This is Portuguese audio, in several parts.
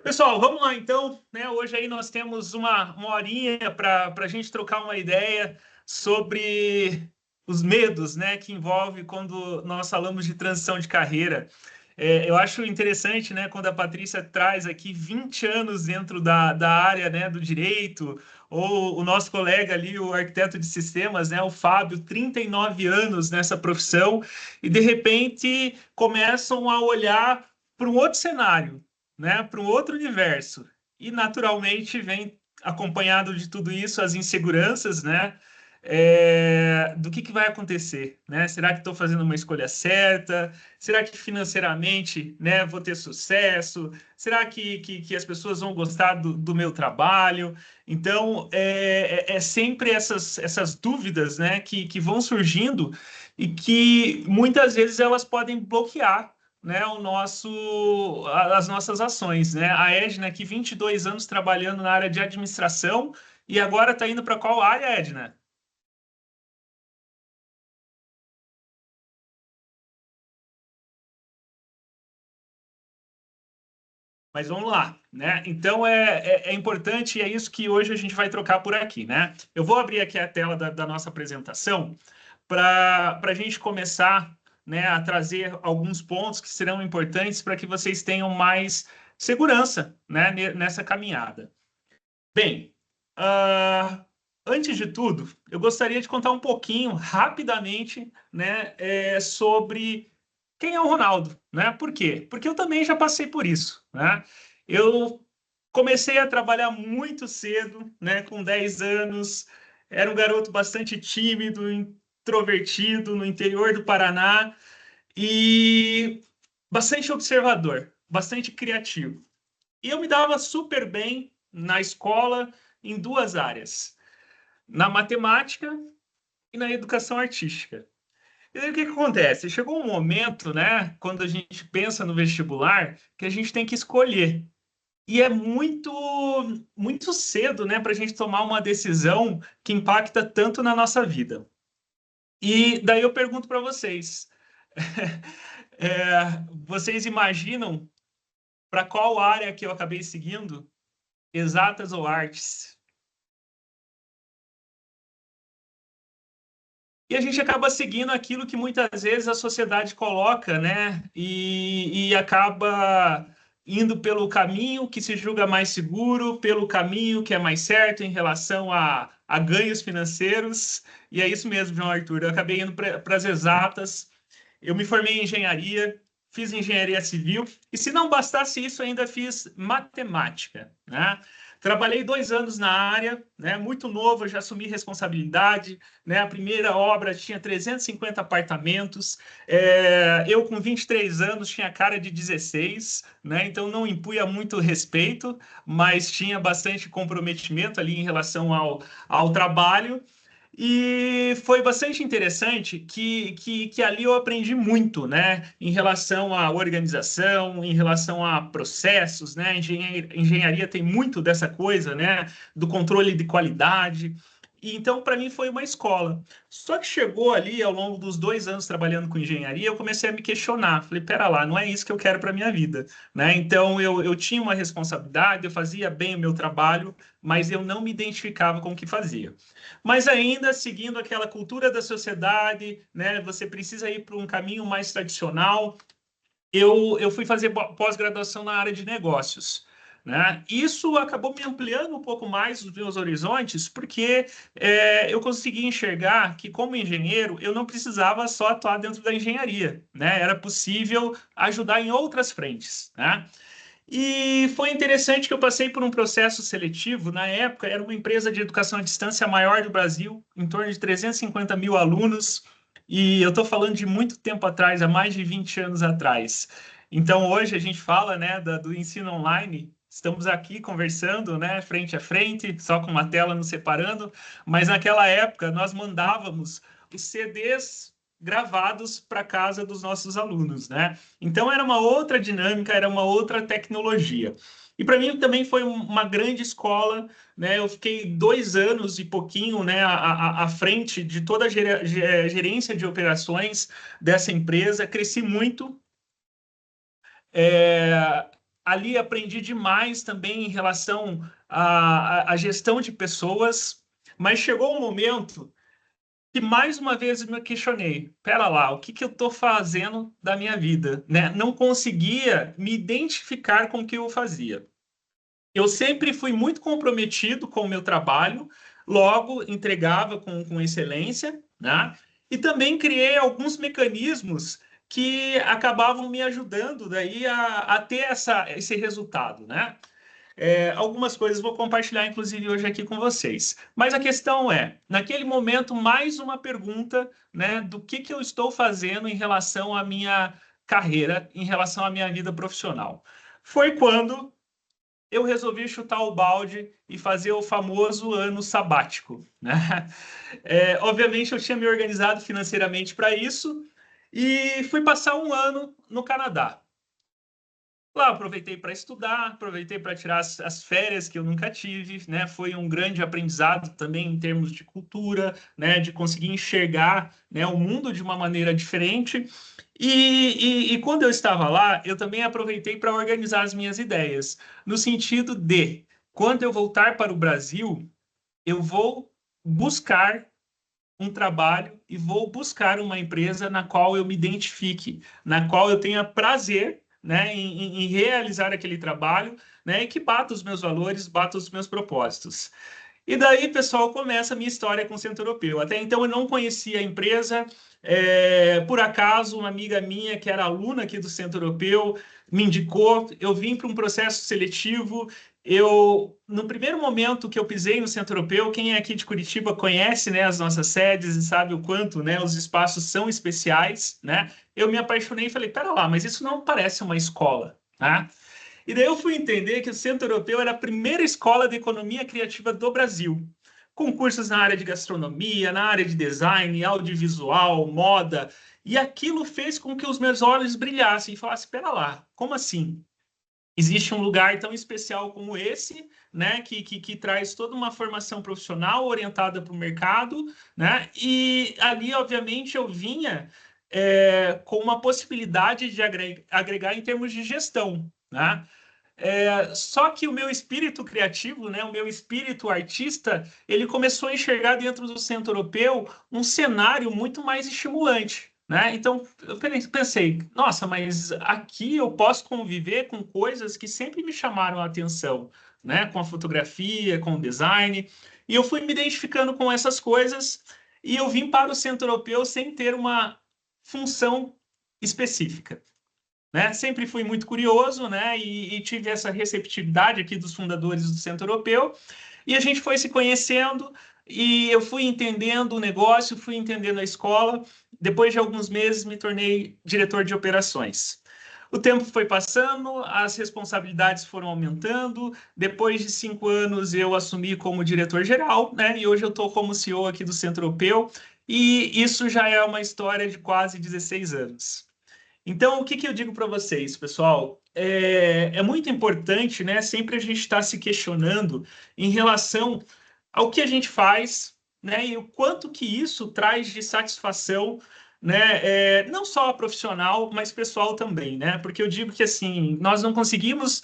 Pessoal, vamos lá então, né? Hoje aí nós temos uma horinha para a gente trocar uma ideia sobre os medos, né, que envolve quando nós falamos de transição de carreira. Eu acho interessante, né, quando a Patrícia traz aqui 20 anos dentro da área, né, do direito, ou o nosso colega ali, o arquiteto de sistemas, né, o Fábio, 39 anos nessa profissão, e de repente começam a olhar para um outro cenário, né, para um outro universo. E naturalmente vem acompanhado de tudo isso as inseguranças, né? Do que vai acontecer, né? Será que estou fazendo uma escolha certa? Será que financeiramente, né, vou ter sucesso? Será que as pessoas vão gostar do meu trabalho? Então, é sempre essas dúvidas, né, que vão surgindo e que muitas vezes elas podem bloquear, né, as nossas ações, né? A Edna aqui, 22 anos trabalhando na área de administração e agora está indo para qual área, Edna? Mas vamos lá, né? Então é importante e é isso que hoje a gente vai trocar por aqui, né? Eu vou abrir aqui a tela da nossa apresentação para a gente começar, né, a trazer alguns pontos que serão importantes para que vocês tenham mais segurança, né, nessa caminhada. Bem, ah, antes de tudo, eu gostaria de contar um pouquinho, rapidamente, né, sobre quem é o Ronaldo, né? Por quê? Porque eu também já passei por isso, né? Eu comecei a trabalhar muito cedo, né, com 10 anos, era um garoto bastante tímido, introvertido, no interior do Paraná e bastante observador, bastante criativo. E eu me dava super bem na escola em duas áreas, na matemática e na educação artística. E aí o que que acontece? Chegou um momento, né, quando a gente pensa no vestibular, que a gente tem que escolher. E é muito cedo, né, para a gente tomar uma decisão que impacta tanto na nossa vida. E daí eu pergunto para vocês, vocês imaginam para qual área que eu acabei seguindo? Exatas ou artes? E a gente acaba seguindo aquilo que muitas vezes a sociedade coloca, né? E acaba indo pelo caminho que se julga mais seguro, pelo caminho que é mais certo em relação a ganhos financeiros. E é isso mesmo, João Arthur. Eu acabei indo para as exatas. Eu me formei em engenharia, fiz engenharia civil, e se não bastasse isso, ainda fiz matemática, né? Trabalhei 2 anos na área, né? Muito novo, eu já assumi responsabilidade, né? A primeira obra tinha 350 apartamentos, eu com 23 anos tinha cara de 16, né? Então não impunha muito respeito, mas tinha bastante comprometimento ali em relação ao trabalho. E foi bastante interessante que ali eu aprendi muito, né, em relação à organização, em relação a processos, né, engenharia tem muito dessa coisa, né, do controle de qualidade. E então, para mim, foi uma escola. Só que chegou ali, ao longo dos 2 anos trabalhando com engenharia, eu comecei a me questionar. Falei, pera lá, não é isso que eu quero para minha vida, né? Então, eu tinha uma responsabilidade, eu fazia bem o meu trabalho, mas eu não me identificava com o que fazia. Mas ainda seguindo aquela cultura da sociedade, né? Você precisa ir para um caminho mais tradicional. Eu fui fazer pós-graduação na área de negócios. Né? Isso acabou me ampliando um pouco mais os meus horizontes, porque eu consegui enxergar que, como engenheiro, eu não precisava só atuar dentro da engenharia, né? Era possível ajudar em outras frentes, né? E foi interessante que eu passei por um processo seletivo. Na época, era uma empresa de educação à distância maior do Brasil, em torno de 350 mil alunos. E eu estou falando de muito tempo atrás, há mais de 20 anos atrás. Então, hoje a gente fala, né, do ensino online. Estamos aqui conversando, né, frente a frente, só com uma tela nos separando. Mas naquela época, nós mandávamos os CDs gravados para casa dos nossos alunos, né? Então era uma outra dinâmica, era uma outra tecnologia. E para mim também foi uma grande escola, né? Eu fiquei 2 anos e pouquinho, né, à frente de toda a gerência de operações dessa empresa, cresci muito. É, Ali aprendi demais também em relação à gestão de pessoas, mas chegou um momento que mais uma vez me questionei, pera lá, o que que eu estou fazendo da minha vida, né? Não conseguia me identificar com o que eu fazia. Eu sempre fui muito comprometido com o meu trabalho, logo entregava com excelência, né? E também criei alguns mecanismos que acabavam me ajudando daí a ter esse resultado, né? Algumas coisas vou compartilhar, inclusive, hoje aqui com vocês. Mas a questão é, naquele momento, mais uma pergunta, né, do que eu estou fazendo em relação à minha carreira, em relação à minha vida profissional. Foi quando eu resolvi chutar o balde e fazer o famoso ano sabático, né? Obviamente, eu tinha me organizado financeiramente para isso e fui passar um ano no Canadá. Lá aproveitei para estudar, aproveitei para tirar as férias que eu nunca tive, né? Foi um grande aprendizado também em termos de cultura, né? De conseguir enxergar, né, o mundo de uma maneira diferente. E quando eu estava lá, eu também aproveitei para organizar as minhas ideias, no sentido de, quando eu voltar para o Brasil, eu vou buscar um trabalho e vou buscar uma empresa na qual eu me identifique, na qual eu tenha prazer, né, em realizar aquele trabalho, né, e que bata os meus valores, bata os meus propósitos. E daí, pessoal, começa a minha história com o Centro Europeu. Até então eu não conhecia a empresa. Por acaso, uma amiga minha, que era aluna aqui do Centro Europeu, me indicou. Eu vim para um processo seletivo. No primeiro momento que eu pisei no Centro Europeu, quem é aqui de Curitiba conhece, né, as nossas sedes e sabe o quanto, né, os espaços são especiais, né? Eu me apaixonei e falei, pera lá, mas isso não parece uma escola, né? E daí eu fui entender que o Centro Europeu era a primeira escola de economia criativa do Brasil, com cursos na área de gastronomia, na área de design, audiovisual, moda, e aquilo fez com que os meus olhos brilhassem e falassem, espera lá, como assim? Existe um lugar tão especial como esse, né, que traz toda uma formação profissional orientada para o mercado, né, e ali, obviamente, eu vinha com uma possibilidade de agregar em termos de gestão, né? Só que o meu espírito criativo, né, o meu espírito artista, ele começou a enxergar dentro do Centro Europeu um cenário muito mais estimulante, né? Então, eu pensei, nossa, mas aqui eu posso conviver com coisas que sempre me chamaram a atenção, né? Com a fotografia, com o design, e eu fui me identificando com essas coisas e eu vim para o Centro Europeu sem ter uma função específica, né? Sempre fui muito curioso, né? E tive essa receptividade aqui dos fundadores do Centro Europeu. E a gente foi se conhecendo e eu fui entendendo o negócio, fui entendendo a escola. Depois de alguns meses, me tornei diretor de operações. O tempo foi passando, as responsabilidades foram aumentando. Depois de 5 anos, eu assumi como diretor-geral, né? E hoje eu estou como CEO aqui do Centro Europeu. E isso já é uma história de quase 16 anos. Então, o que eu digo para vocês, pessoal? É muito importante, né? Sempre a gente está se questionando em relação ao que a gente faz, né? E o quanto que isso traz de satisfação, né? Não só profissional, mas pessoal também, né? Porque eu digo que assim, nós não conseguimos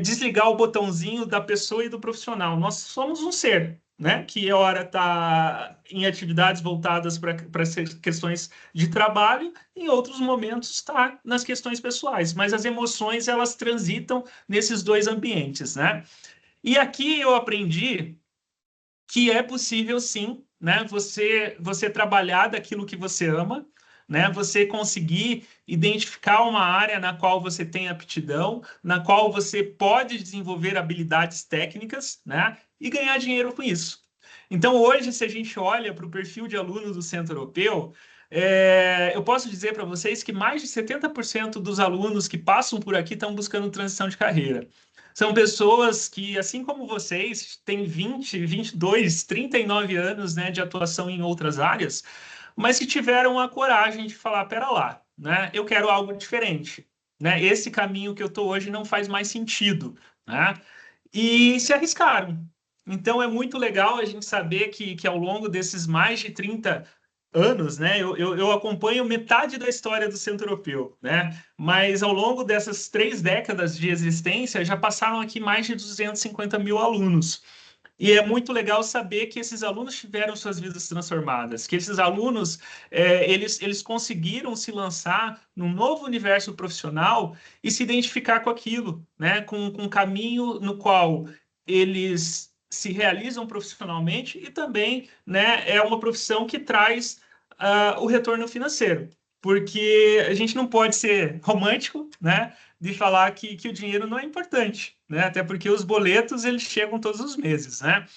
desligar o botãozinho da pessoa e do profissional. Nós somos um ser, né? Que hora está em atividades voltadas para questões de trabalho, em outros momentos está nas questões pessoais. Mas as emoções elas transitam nesses dois ambientes, né? E aqui eu aprendi que é possível sim, né? Você trabalhar daquilo que você ama, né? Você conseguir identificar uma área na qual você tem aptidão, na qual você pode desenvolver habilidades técnicas, né? E ganhar dinheiro com isso. Então, hoje, se a gente olha para o perfil de aluno do Centro Europeu, eu posso dizer para vocês que mais de 70% dos alunos que passam por aqui estão buscando transição de carreira. São pessoas que, assim como vocês, têm 20, 22, 39 anos, né, de atuação em outras áreas, mas que tiveram a coragem de falar, pera lá, né, eu quero algo diferente, né, esse caminho que eu estou hoje não faz mais sentido, né, e se arriscaram. Então, é muito legal a gente saber que ao longo desses mais de 30 anos, né? Eu acompanho metade da história do Centro Europeu, né? Mas ao longo dessas 3 décadas de existência, já passaram aqui mais de 250 mil alunos. E é muito legal saber que esses alunos tiveram suas vidas transformadas, que esses alunos, eles conseguiram se lançar num novo universo profissional e se identificar com aquilo, né? Com um caminho no qual eles se realizam profissionalmente e também, né, é uma profissão que traz o retorno financeiro. Porque a gente não pode ser romântico, né, de falar que o dinheiro não é importante, né? Até porque os boletos eles chegam todos os meses, né?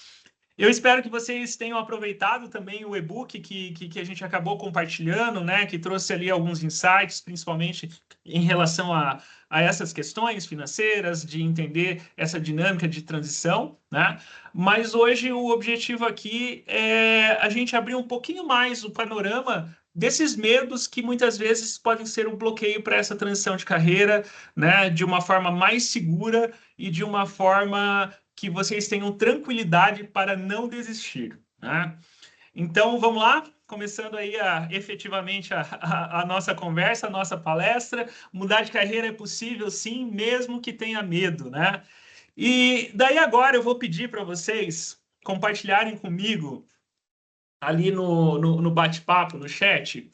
Eu espero que vocês tenham aproveitado também o e-book que a gente acabou compartilhando, né? Que trouxe ali alguns insights, principalmente em relação a essas questões financeiras, de entender essa dinâmica de transição, né? Mas hoje o objetivo aqui é a gente abrir um pouquinho mais o panorama desses medos que muitas vezes podem ser um bloqueio para essa transição de carreira, né? De uma forma mais segura e de uma forma que vocês tenham tranquilidade para não desistir, né? Então, vamos lá, começando aí efetivamente a nossa conversa, a nossa palestra. Mudar de carreira é possível, sim, mesmo que tenha medo, né? E daí agora eu vou pedir para vocês compartilharem comigo ali no bate-papo, no chat,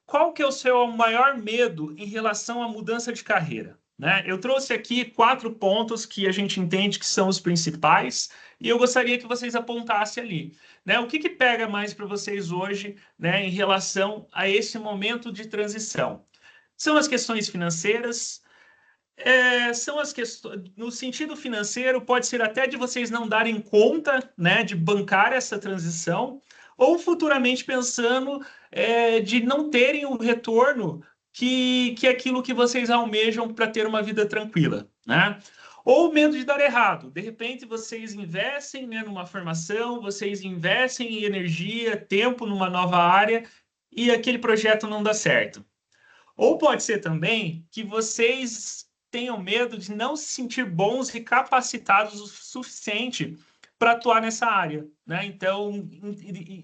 qual que é o seu maior medo em relação à mudança de carreira? Né? Eu trouxe aqui 4 pontos que a gente entende que são os principais e eu gostaria que vocês apontassem ali. Né? O que pega mais para vocês hoje, né, em relação a esse momento de transição? São as questões financeiras, são as questões, no sentido financeiro, pode ser até de vocês não darem conta, né, de bancar essa transição, ou futuramente pensando de não terem o retorno que é aquilo que vocês almejam para ter uma vida tranquila, né? Ou medo de dar errado. De repente, vocês investem, né, numa formação, vocês investem em energia, tempo numa nova área e aquele projeto não dá certo. Ou pode ser também que vocês tenham medo de não se sentir bons e capacitados o suficiente para atuar nessa área, né? Então,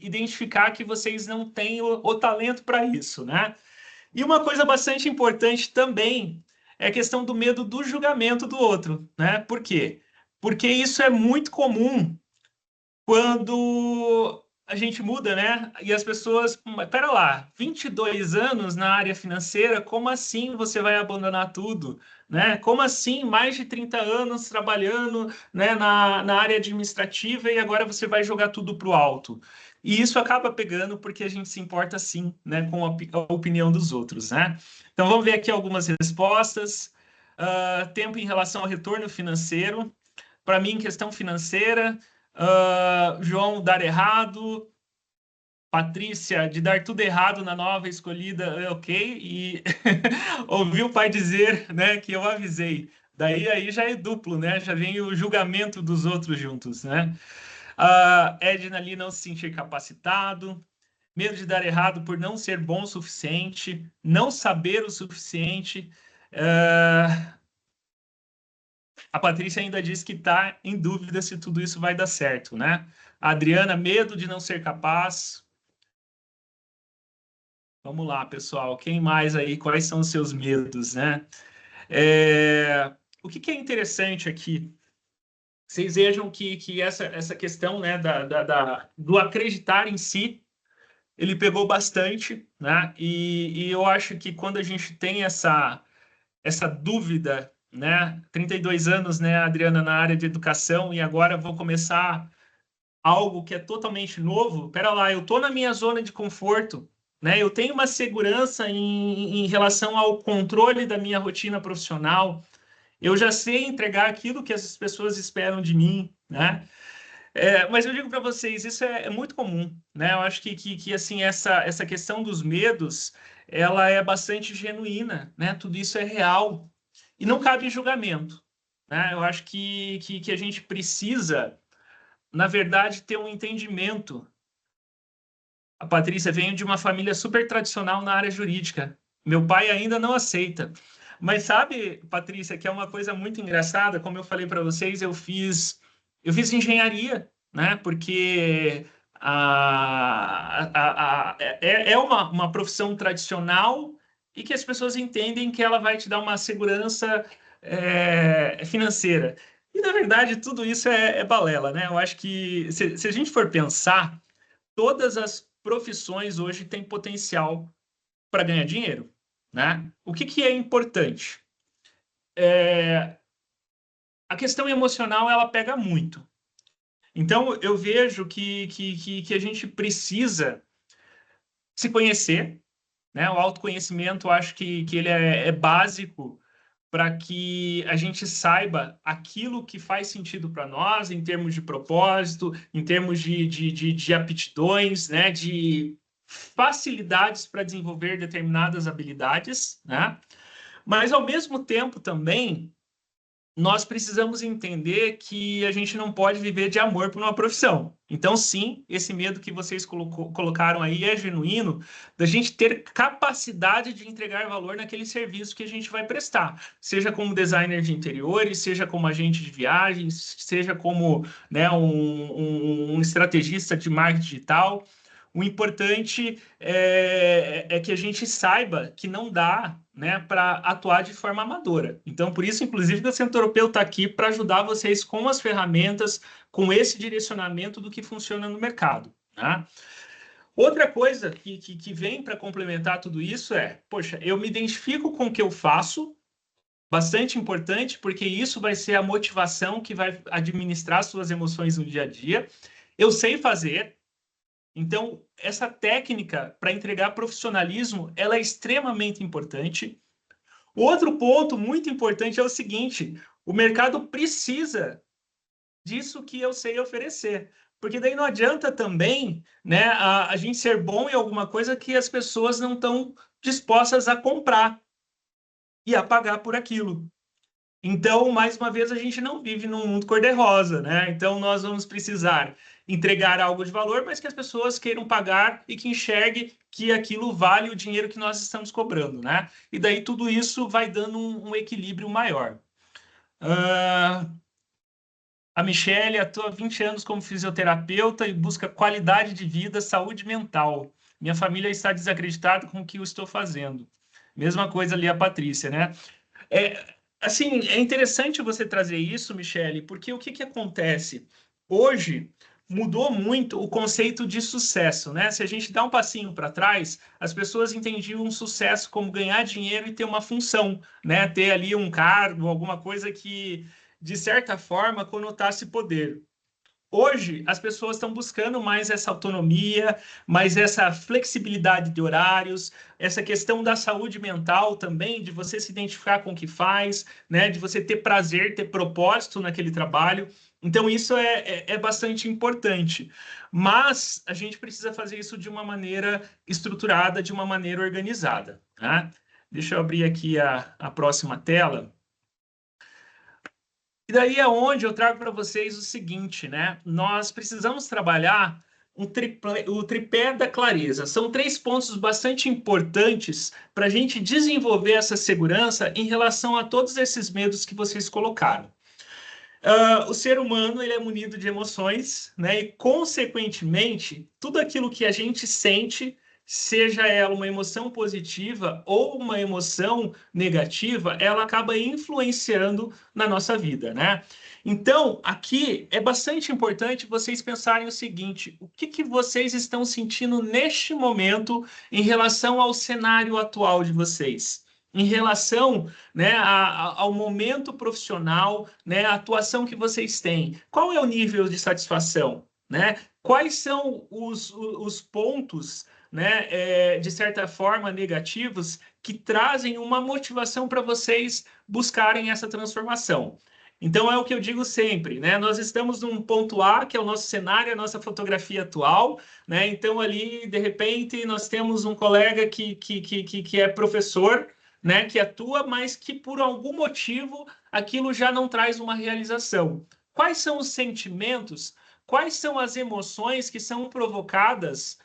identificar que vocês não têm o talento para isso, né? E uma coisa bastante importante também é a questão do medo do julgamento do outro, né? Por quê? Porque isso é muito comum quando a gente muda, né? E as pessoas, pera lá, 22 anos na área financeira, como assim você vai abandonar tudo, né? Como assim mais de 30 anos trabalhando, né, na área administrativa e agora você vai jogar tudo para o alto? E isso acaba pegando porque a gente se importa sim, né, com a opinião dos outros, né? Então vamos ver aqui algumas respostas. Tempo em relação ao retorno financeiro. Para mim, questão financeira, João, dar errado. Patrícia, de dar tudo errado na nova escolhida, ok. E ouvi o pai dizer, né, que eu avisei. Daí aí já é duplo, né? Já vem o julgamento dos outros juntos, né? Edna ali não se sentir capacitado, medo de dar errado por não ser bom o suficiente, não saber o suficiente. A Patrícia ainda diz que está em dúvida se tudo isso vai dar certo, né? A Adriana, medo de não ser capaz. Vamos lá, pessoal. Quem mais aí? Quais são os seus medos, né? O que é interessante aqui? Vocês vejam que essa questão, né, do acreditar em si, ele pegou bastante, né? E eu acho que quando a gente tem essa dúvida, né? 32 anos, né, Adriana, na área de educação, e agora vou começar algo que é totalmente novo. Pera lá, eu estou na minha zona de conforto, né? Eu tenho uma segurança em relação ao controle da minha rotina profissional. Eu já sei entregar aquilo que as pessoas esperam de mim, né? Mas eu digo para vocês, isso é muito comum, né? Eu acho que assim, essa questão dos medos, ela é bastante genuína, né? Tudo isso é real e não cabe julgamento, né? Eu acho que a gente precisa, na verdade, ter um entendimento. A Patrícia veio de uma família super tradicional na área jurídica. Meu pai ainda não aceita. Mas sabe, Patrícia, que é uma coisa muito engraçada, como eu falei para vocês, eu fiz engenharia, né? Porque É uma profissão tradicional e que as pessoas entendem que ela vai te dar uma segurança financeira. E, na verdade, tudo isso é balela, né? Eu acho que, se a gente for pensar, todas as profissões hoje têm potencial para ganhar dinheiro, né? O que é importante? A questão emocional, ela pega muito. Então, eu vejo que a gente precisa se conhecer, né? O autoconhecimento, eu acho que ele é básico para que a gente saiba aquilo que faz sentido para nós, em termos de propósito, em termos de aptidões, né? De facilidades para desenvolver determinadas habilidades, né? Mas, ao mesmo tempo, também nós precisamos entender que a gente não pode viver de amor por uma profissão. Então, sim, esse medo que vocês colocaram aí é genuíno, da gente ter capacidade de entregar valor naquele serviço que a gente vai prestar, seja como designer de interiores, seja como agente de viagens, seja como, né, um estrategista de marketing digital. O importante é que a gente saiba que não dá, né, para atuar de forma amadora. Então, por isso, inclusive, que o Centro Europeu está aqui para ajudar vocês com as ferramentas, com esse direcionamento do que funciona no mercado. Né? Outra coisa que vem para complementar tudo isso é, poxa, eu me identifico com o que eu faço, bastante importante, porque isso vai ser a motivação que vai administrar suas emoções no dia a dia. Eu sei fazer, então, essa técnica para entregar profissionalismo, ela é extremamente importante. Outro ponto muito importante é o seguinte: o mercado precisa disso que eu sei oferecer. Porque daí não adianta também, né, a gente ser bom em alguma coisa que as pessoas não estão dispostas a comprar e a pagar por aquilo. Então, mais uma vez, a gente não vive num mundo cor-de-rosa, né? Então, nós vamos precisar entregar algo de valor, mas que as pessoas queiram pagar e que enxergue que aquilo vale o dinheiro que nós estamos cobrando, né? E daí tudo isso vai dando um equilíbrio maior. A Michelle atua há 20 anos como fisioterapeuta e busca qualidade de vida, saúde mental. Minha família está desacreditada com o que eu estou fazendo. Mesma coisa ali a Patrícia, né? Assim, é interessante você trazer isso, Michele, porque o que acontece? Hoje mudou muito o conceito de sucesso, né? Se a gente dá um passinho para trás, as pessoas entendiam um sucesso como ganhar dinheiro e ter uma função, né? Ter ali um cargo, alguma coisa que, de certa forma, conotasse poder. Hoje, as pessoas estão buscando mais essa autonomia, mais essa flexibilidade de horários, essa questão da saúde mental também, de você se identificar com o que faz, né? De você ter prazer, ter propósito naquele trabalho. Então, isso é bastante importante. Mas a gente precisa fazer isso de uma maneira estruturada, de uma maneira organizada. Tá? Deixa eu abrir aqui a próxima tela. E daí é onde eu trago para vocês o seguinte, né? Nós precisamos trabalhar o tripé da clareza. São 3 pontos bastante importantes para a gente desenvolver essa segurança em relação a todos esses medos que vocês colocaram. O ser humano ele é munido de emoções, né? E, consequentemente, tudo aquilo que a gente sente, seja ela uma emoção positiva ou uma emoção negativa, ela acaba influenciando na nossa vida, né? Então, aqui é bastante importante vocês pensarem o seguinte: o que vocês estão sentindo neste momento em relação ao cenário atual de vocês? Em relação, né, ao momento profissional, né, a atuação que vocês têm. Qual é o nível de satisfação? Né? Quais são os pontos, né, de certa forma, negativos que trazem uma motivação para vocês buscarem essa transformação? Então, é o que eu digo sempre, né? Nós estamos num ponto A, que é o nosso cenário, a nossa fotografia atual, né? Então, ali, de repente, nós temos um colega que é professor, né, que atua, mas que por algum motivo aquilo já não traz uma realização. Quais são os sentimentos, quais são as emoções que são provocadas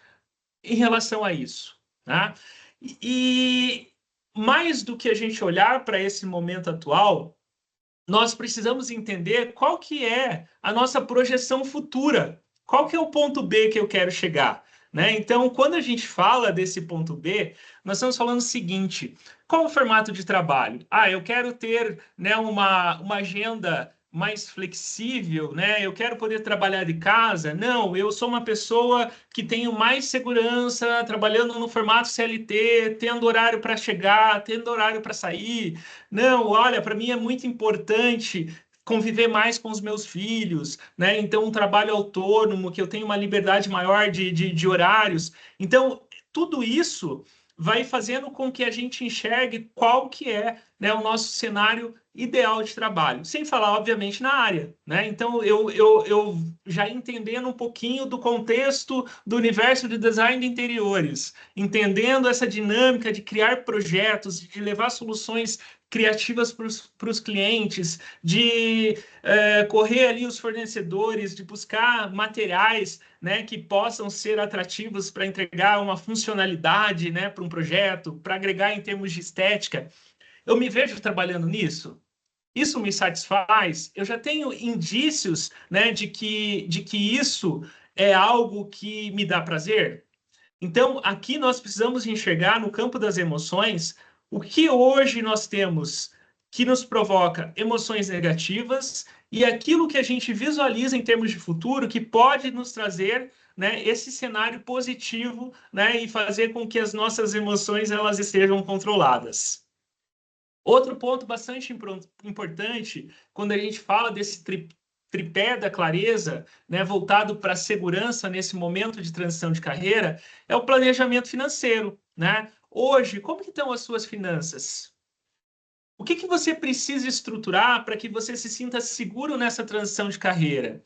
em relação a isso? Tá? E mais do que a gente olhar para esse momento atual, nós precisamos entender qual que é a nossa projeção futura qual que é o ponto B que eu quero chegar? Né? Então, quando a gente fala desse ponto B, nós estamos falando o seguinte: qual o formato de trabalho? Ah, eu quero ter, né, uma agenda mais flexível, né? Eu quero poder trabalhar de casa. Não, eu sou uma pessoa que tenho mais segurança trabalhando no formato CLT, tendo horário para chegar, tendo horário para sair. Não, olha, para mim é muito importante conviver mais com os meus filhos, né? Então, um trabalho autônomo, que eu tenho uma liberdade maior de horários. Então, tudo isso vai fazendo com que a gente enxergue qual que é, né, o nosso cenário ideal de trabalho, sem falar, obviamente, na área, né? Então, eu já entendendo um pouquinho do contexto do universo de design de interiores, entendendo essa dinâmica de criar projetos, de levar soluções criativas para os clientes, de correr ali os fornecedores, de buscar materiais, né, que possam ser atrativos para entregar uma funcionalidade, né, para um projeto, para agregar em termos de estética. Eu me vejo trabalhando nisso. Isso me satisfaz. Eu já tenho indícios, né, de que isso é algo que me dá prazer. Então, aqui nós precisamos enxergar no campo das emoções o que hoje nós temos que nos provoca emoções negativas e aquilo que a gente visualiza em termos de futuro que pode nos trazer, né, esse cenário positivo, né, e fazer com que as nossas emoções elas estejam controladas. Outro ponto bastante importante quando a gente fala desse tripé da clareza, né, voltado para a segurança nesse momento de transição de carreira, é o planejamento financeiro, né? Hoje, como que estão as suas finanças? O que que você precisa estruturar para que você se sinta seguro nessa transição de carreira?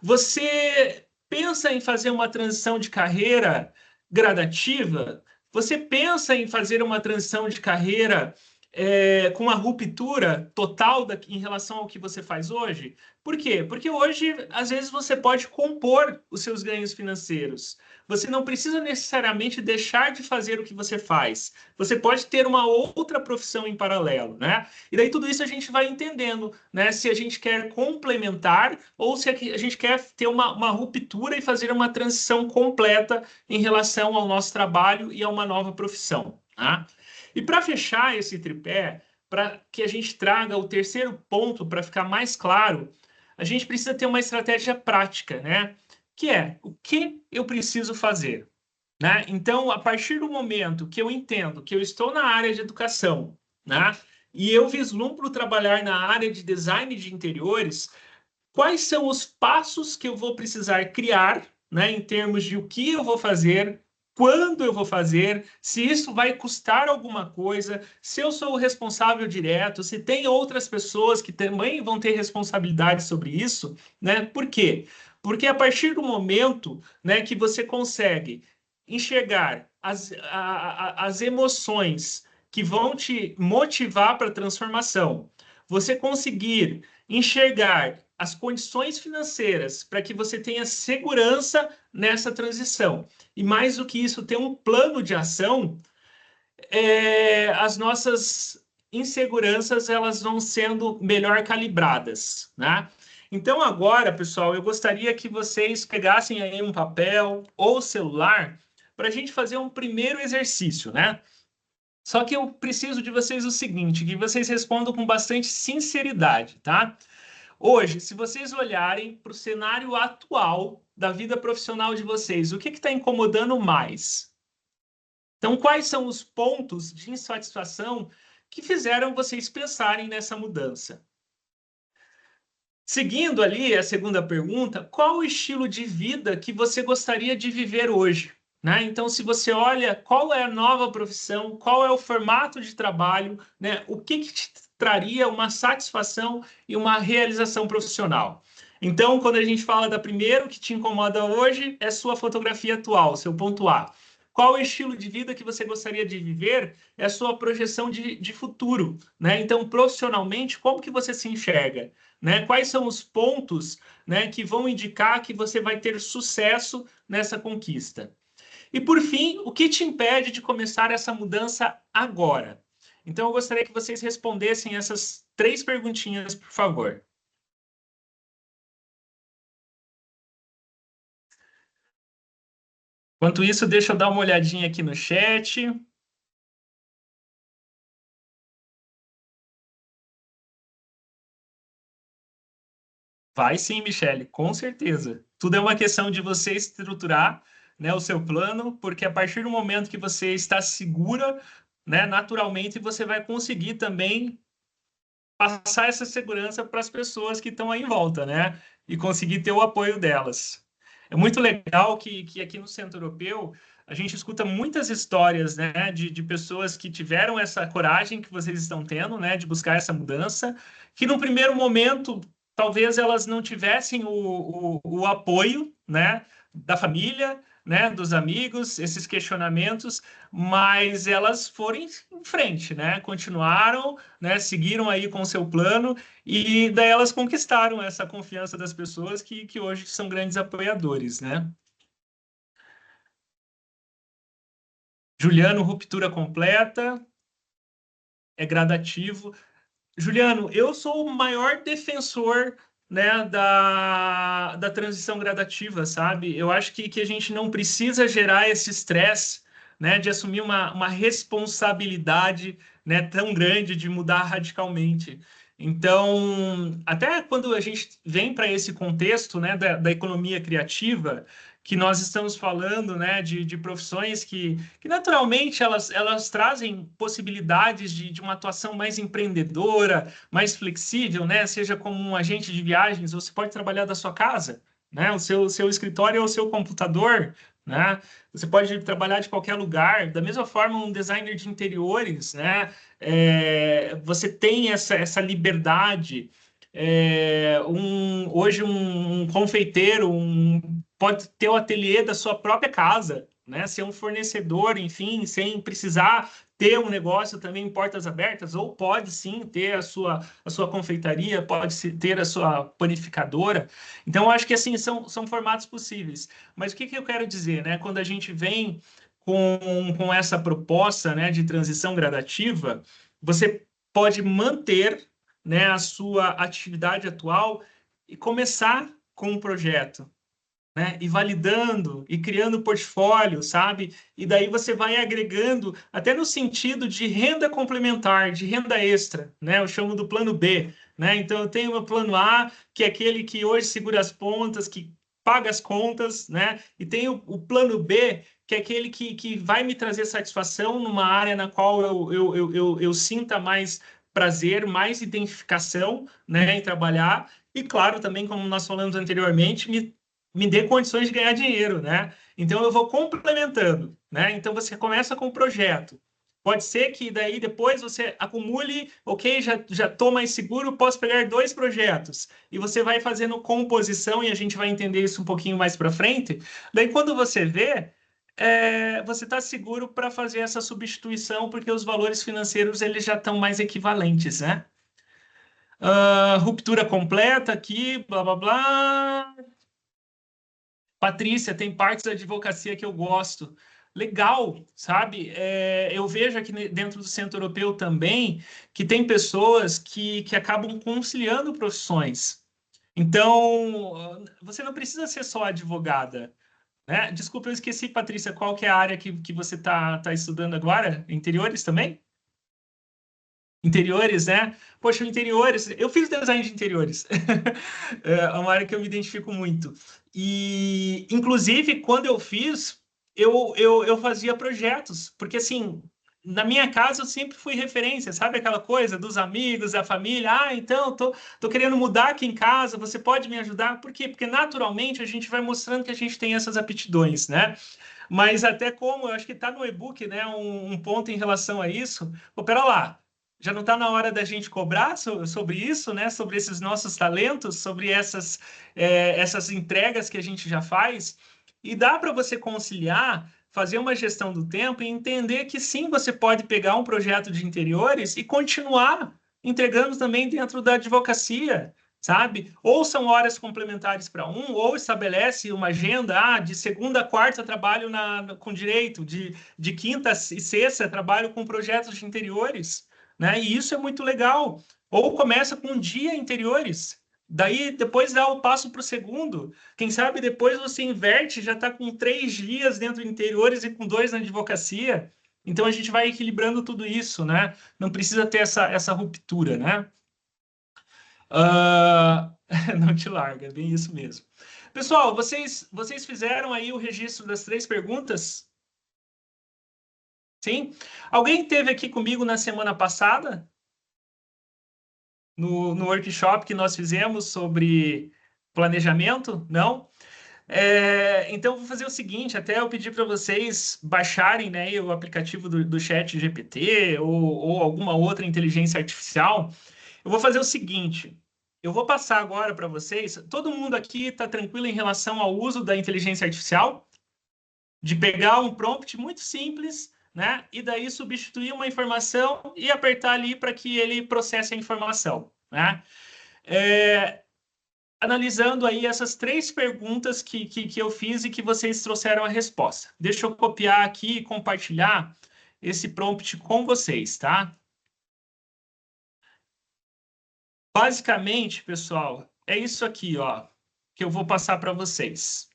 Você pensa em fazer uma transição de carreira gradativa? Você pensa em fazer uma transição de carreira com uma ruptura total em relação ao que você faz hoje? Por quê? Porque hoje, às vezes, você pode compor os seus ganhos financeiros. Você não precisa necessariamente deixar de fazer o que você faz. Você pode ter uma outra profissão em paralelo, né? E daí tudo isso a gente vai entendendo, né? Se a gente quer complementar ou se a gente quer ter uma ruptura e fazer uma transição completa em relação ao nosso trabalho e a uma nova profissão, tá? E para fechar esse tripé, para que a gente traga o terceiro ponto para ficar mais claro, a gente precisa ter uma estratégia prática, né? Que é o que eu preciso fazer, né? Então, a partir do momento que eu entendo que eu estou na área de educação, né? E eu vislumbro trabalhar na área de design de interiores, quais são os passos que eu vou precisar criar, né, em termos de o que eu vou fazer, quando eu vou fazer, se isso vai custar alguma coisa, se eu sou o responsável direto, se tem outras pessoas que também vão ter responsabilidade sobre isso, né? Por quê? Porque a partir do momento, né, que você consegue enxergar as emoções que vão te motivar para a transformação, você conseguir enxergar as condições financeiras para que você tenha segurança nessa transição. E mais do que isso, ter um plano de ação, as nossas inseguranças elas vão sendo melhor calibradas, né? Então agora, pessoal, eu gostaria que vocês pegassem aí um papel ou celular para a gente fazer um primeiro exercício, né? Só que eu preciso de vocês o seguinte, que vocês respondam com bastante sinceridade, tá? Hoje, se vocês olharem para o cenário atual da vida profissional de vocês, o que está incomodando mais? Então, quais são os pontos de insatisfação que fizeram vocês pensarem nessa mudança? Seguindo ali a segunda pergunta, qual o estilo de vida que você gostaria de viver hoje? Né? Então, se você olha qual é a nova profissão, qual é o formato de trabalho, né? O que te traria uma satisfação e uma realização profissional? Então, quando a gente fala da primeira, o que te incomoda hoje é sua fotografia atual, seu ponto A. Qual o estilo de vida que você gostaria de viver? É a sua projeção de futuro, né? Então, profissionalmente, como que você se enxerga? Né? Quais são os pontos, né, que vão indicar que você vai ter sucesso nessa conquista? E por fim, o que te impede de começar essa mudança agora? Então, eu gostaria que vocês respondessem essas 3 perguntinhas, por favor. Enquanto isso, deixa eu dar uma olhadinha aqui no chat. Vai sim, Michele, com certeza. Tudo é uma questão de você estruturar, né, o seu plano, porque a partir do momento que você está segura, né, naturalmente você vai conseguir também passar essa segurança para as pessoas que estão aí em volta, né? E conseguir ter o apoio delas. É muito legal que aqui no Centro Europeu a gente escuta muitas histórias, né, de pessoas que tiveram essa coragem que vocês estão tendo, né, de buscar essa mudança, que no primeiro momento talvez elas não tivessem o apoio, né, da família, né, dos amigos, esses questionamentos, mas elas foram em frente, né, continuaram, né, seguiram aí com o seu plano e daí elas conquistaram essa confiança das pessoas que hoje são grandes apoiadores, né? Juliano, ruptura completa, é gradativo. Juliano, eu sou o maior defensor, né, da transição gradativa, sabe? Eu acho que a gente não precisa gerar esse estresse, né, de assumir uma responsabilidade, né, tão grande de mudar radicalmente. Então, até quando a gente vem para esse contexto, né, da economia criativa, que nós estamos falando, né, de profissões que naturalmente elas trazem possibilidades de uma atuação mais empreendedora, mais flexível, né? Seja como um agente de viagens, você pode trabalhar da sua casa, né? O seu escritório é o seu computador, né? Você pode trabalhar de qualquer lugar. Da mesma forma, um designer de interiores, né? Você tem essa liberdade. Hoje um confeiteiro pode ter o ateliê da sua própria casa, né? Ser um fornecedor, enfim, sem precisar ter um negócio também em portas abertas, ou pode sim ter a sua confeitaria, ter a sua panificadora. Então, eu acho que assim são formatos possíveis. Mas o que eu quero dizer, né? Quando a gente vem com essa proposta, né, de transição gradativa, você pode manter, né, a sua atividade atual e começar com um projeto, né? E validando e criando portfólio, sabe? E daí você vai agregando até no sentido de renda complementar, de renda extra, né? Eu chamo do plano B, né? Então eu tenho o meu plano A, que é aquele que hoje segura as pontas, que paga as contas, né? E tem o plano B, que é aquele que vai me trazer satisfação numa área na qual eu sinta mais prazer, mais identificação, né, em trabalhar. E claro, também, como nós falamos anteriormente, me dê condições de ganhar dinheiro, né? Então eu vou complementando, né? Então você começa com um projeto. Pode ser que daí depois você acumule, ok, já estou mais seguro, posso pegar dois projetos. E você vai fazendo composição, e a gente vai entender isso um pouquinho mais para frente. Daí quando você vê, você está seguro para fazer essa substituição, porque os valores financeiros eles já estão mais equivalentes, né? Ruptura completa aqui, blá blá blá. Patrícia, tem partes da advocacia que eu gosto. Legal, sabe? Eu vejo aqui dentro do Centro Europeu também que tem pessoas que acabam conciliando profissões. Então, você não precisa ser só advogada, né? Desculpa, eu esqueci, Patrícia, qual que é a área que você está estudando agora? Interiores também? Interiores, né? Poxa, interiores. Eu fiz design de interiores. É uma área que eu me identifico muito. E, inclusive, quando eu fiz, eu fazia projetos, porque assim, na minha casa eu sempre fui referência, sabe aquela coisa dos amigos, da família? Ah, então, tô querendo mudar aqui em casa, você pode me ajudar? Por quê? Porque naturalmente a gente vai mostrando que a gente tem essas aptidões, né? Mas até como, eu acho que está no e-book, né, um ponto em relação a isso. Pô, pera lá, já não está na hora da gente cobrar sobre isso, né, sobre esses nossos talentos, sobre essas entregas que a gente já faz? E dá para você conciliar, fazer uma gestão do tempo e entender que sim, você pode pegar um projeto de interiores e continuar entregando também dentro da advocacia, sabe? Ou são horas complementares para um, ou estabelece uma agenda, de segunda a quarta trabalho com direito, de quinta e sexta trabalho com projetos de interiores, né? E isso é muito legal. Ou começa com um dia interiores, Daí, depois dá o passo para o segundo. Quem sabe depois você inverte, já está com 3 dias dentro de interiores e com 2 na advocacia. Então, a gente vai equilibrando tudo isso, né? Não precisa ter essa ruptura, né? Ah, não te larga, é bem isso mesmo. Pessoal, vocês fizeram aí o registro das 3 perguntas? Sim? Alguém esteve aqui comigo na semana passada? No workshop que nós fizemos sobre planejamento? Não? Então, vou fazer o seguinte, até eu pedir para vocês baixarem, né, o aplicativo do Chat GPT ou alguma outra inteligência artificial. Eu vou fazer o seguinte, eu vou passar agora para vocês, todo mundo aqui está tranquilo em relação ao uso da inteligência artificial? De pegar um prompt muito simples, né, e daí substituir uma informação e apertar ali para que ele processe a informação, né? Analisando aí essas 3 perguntas que eu fiz e que vocês trouxeram a resposta. Deixa eu copiar aqui e compartilhar esse prompt com vocês, tá? Basicamente, pessoal, é isso aqui, ó, que eu vou passar para vocês.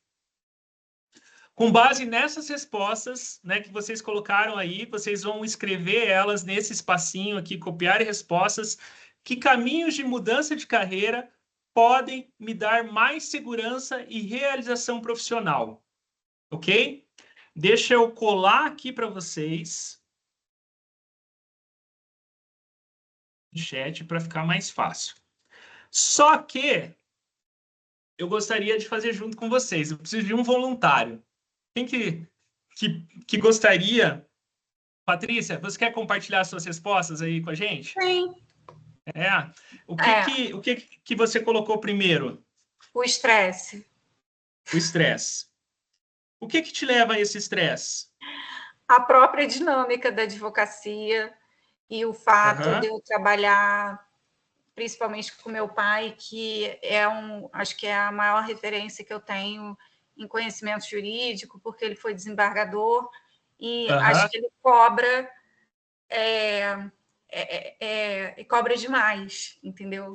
Com base nessas respostas, né, que vocês colocaram aí, vocês vão escrever elas nesse espacinho aqui, copiar respostas, que caminhos de mudança de carreira podem me dar mais segurança e realização profissional, ok? Deixa eu colar aqui para vocês no chat para ficar mais fácil. Só que eu gostaria de fazer junto com vocês. Eu preciso de um voluntário. Quem que gostaria? Patrícia, você quer compartilhar suas respostas aí com a gente? Sim. O que você colocou primeiro? O estresse. O estresse. O que te leva a esse estresse? A própria dinâmica da advocacia e o fato de eu trabalhar principalmente com meu pai, que acho que é a maior referência que eu tenho em conhecimento jurídico, porque ele foi desembargador e acho que ele cobra cobra demais, entendeu?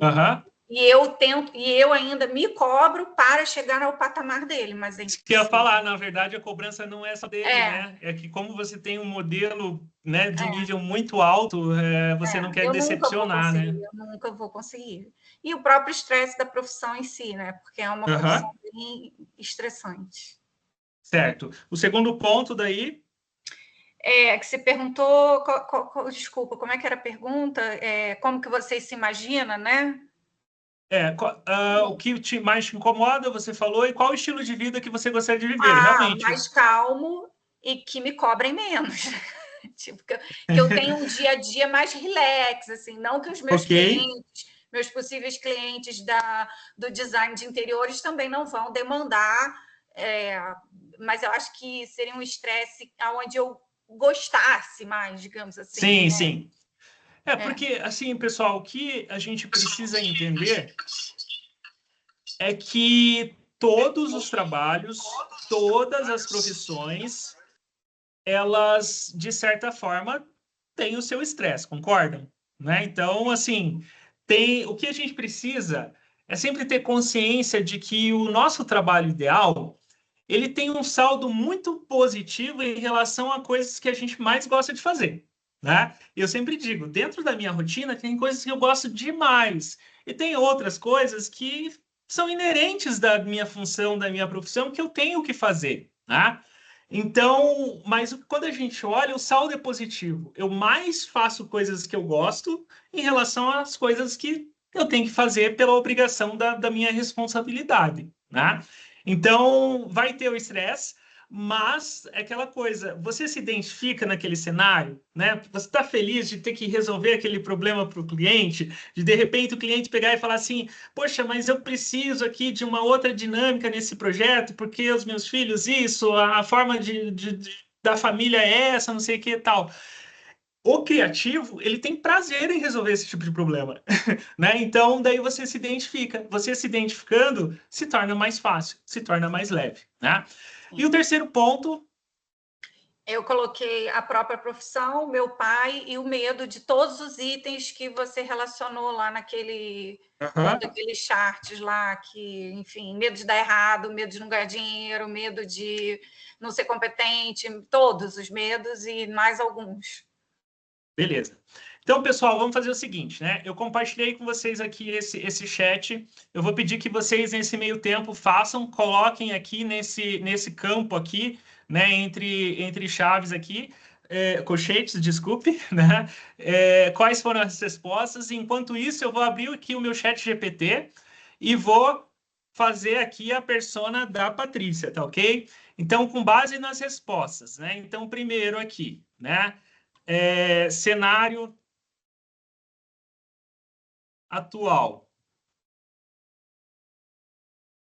E eu ainda me cobro para chegar ao patamar dele, mas isso que eu ia falar, na verdade, a cobrança não é só dele, né? É que como você tem um modelo, né, de nível muito alto, você não quer decepcionar, né? Eu nunca vou conseguir. E o próprio estresse da profissão em si, né? Porque é uma profissão bem estressante. Certo. O segundo ponto daí... que você perguntou, desculpa, como é que era a pergunta? Como que você se imagina, né? O que mais te incomoda, você falou, e qual o estilo de vida que você gostaria de viver, realmente? Mais calmo e que me cobrem menos. Tipo, que eu tenha um dia a dia mais relax, assim, não que os meus clientes, meus possíveis clientes do design de interiores também não vão demandar, mas eu acho que seria um estresse onde eu gostasse mais, digamos assim. Sim, né? Sim. Porque, assim, pessoal, o que a gente precisa entender é que todos os trabalhos, todas as profissões, elas, de certa forma, têm o seu estresse, concordam? Né? Então, assim, o que a gente precisa é sempre ter consciência de que o nosso trabalho ideal, ele tem um saldo muito positivo em relação a coisas que a gente mais gosta de fazer. Né? Eu sempre digo, dentro da minha rotina tem coisas que eu gosto demais e tem outras coisas que são inerentes da minha função, da minha profissão, que eu tenho que fazer, né? Então, mas quando a gente olha, o saldo é positivo. Eu mais faço coisas que eu gosto em relação às coisas que eu tenho que fazer pela obrigação da minha responsabilidade, né? Então, vai ter o estresse, mas é aquela coisa, você se identifica naquele cenário, né? Você está feliz de ter que resolver aquele problema para o cliente, de repente o cliente pegar e falar assim, poxa, mas eu preciso aqui de uma outra dinâmica nesse projeto, porque os meus filhos, isso, a forma da família é essa, não sei o que e tal. O criativo, ele tem prazer em resolver esse tipo de problema, né? Então, daí você se identifica. Você se identificando, se torna mais fácil, se torna mais leve, né? E o terceiro ponto... Eu coloquei a própria profissão, meu pai e o medo de todos os itens que você relacionou lá naquele daqueles charts lá, que, enfim, medo de dar errado, medo de não ganhar dinheiro, medo de não ser competente, todos os medos e mais alguns. Beleza. Então, pessoal, vamos fazer o seguinte, né? Eu compartilhei com vocês aqui esse chat. Eu vou pedir que vocês, nesse meio tempo, coloquem aqui nesse campo aqui, né? Entre chaves aqui, colchetes, desculpe, né? Quais foram as respostas. Enquanto isso, eu vou abrir aqui o meu chat GPT e vou fazer aqui a persona da Patrícia, tá ok? Então, com base nas respostas, né? Então, primeiro aqui, né? Cenário atual,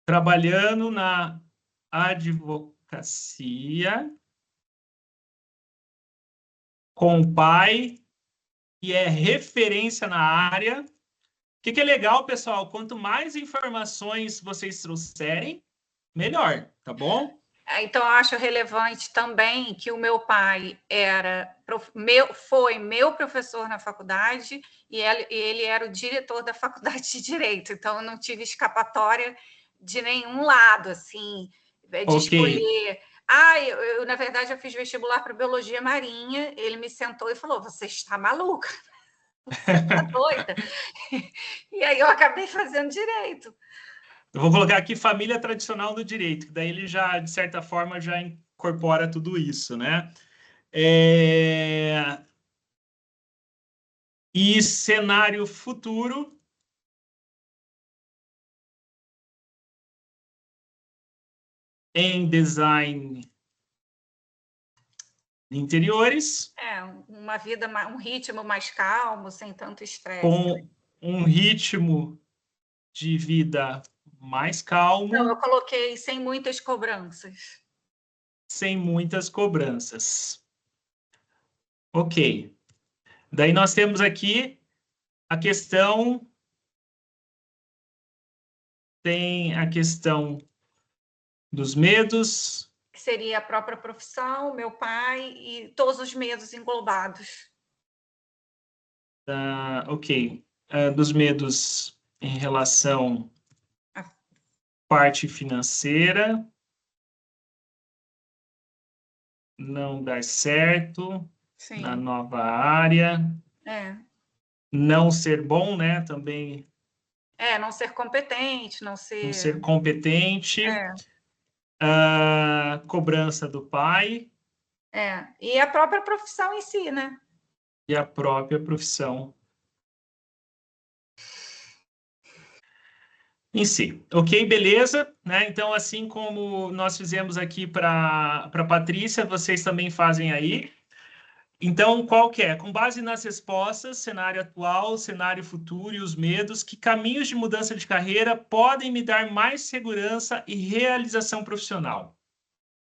trabalhando na advocacia com o pai, que é referência na área. O que é legal, pessoal? Quanto mais informações vocês trouxerem, melhor, tá bom? Então, eu acho relevante também que o meu pai foi meu professor na faculdade e ele era o diretor da faculdade de Direito. Então, eu não tive escapatória de nenhum lado, assim, de escolher. Na verdade, eu fiz vestibular para Biologia Marinha. Ele me sentou e falou: você está maluca? Você está doida? E aí eu acabei fazendo Direito. Eu vou colocar aqui família tradicional do direito, que daí ele já, de certa forma, já incorpora tudo isso, né? E cenário futuro. Em design de interiores. Uma vida, um ritmo mais calmo, sem tanto estresse. Com um ritmo de vida mais calmo. Não, eu coloquei sem muitas cobranças. Sem muitas cobranças. Ok. Daí nós temos aqui a questão. Tem a questão dos medos. Que seria a própria profissão, meu pai e todos os medos englobados. Ok. Dos medos em relação à parte financeira. Não dar certo. Sim. Na nova área. Não ser bom, né? Também. Não ser competente, não ser... Não ser competente. Cobrança do pai. E a própria profissão em si, né? E a própria profissão em si. Ok, beleza? Né? Então, assim como nós fizemos aqui para a Patrícia, vocês também fazem aí. Então, qual que é? Com base nas respostas, cenário atual, cenário futuro e os medos, que caminhos de mudança de carreira podem me dar mais segurança e realização profissional?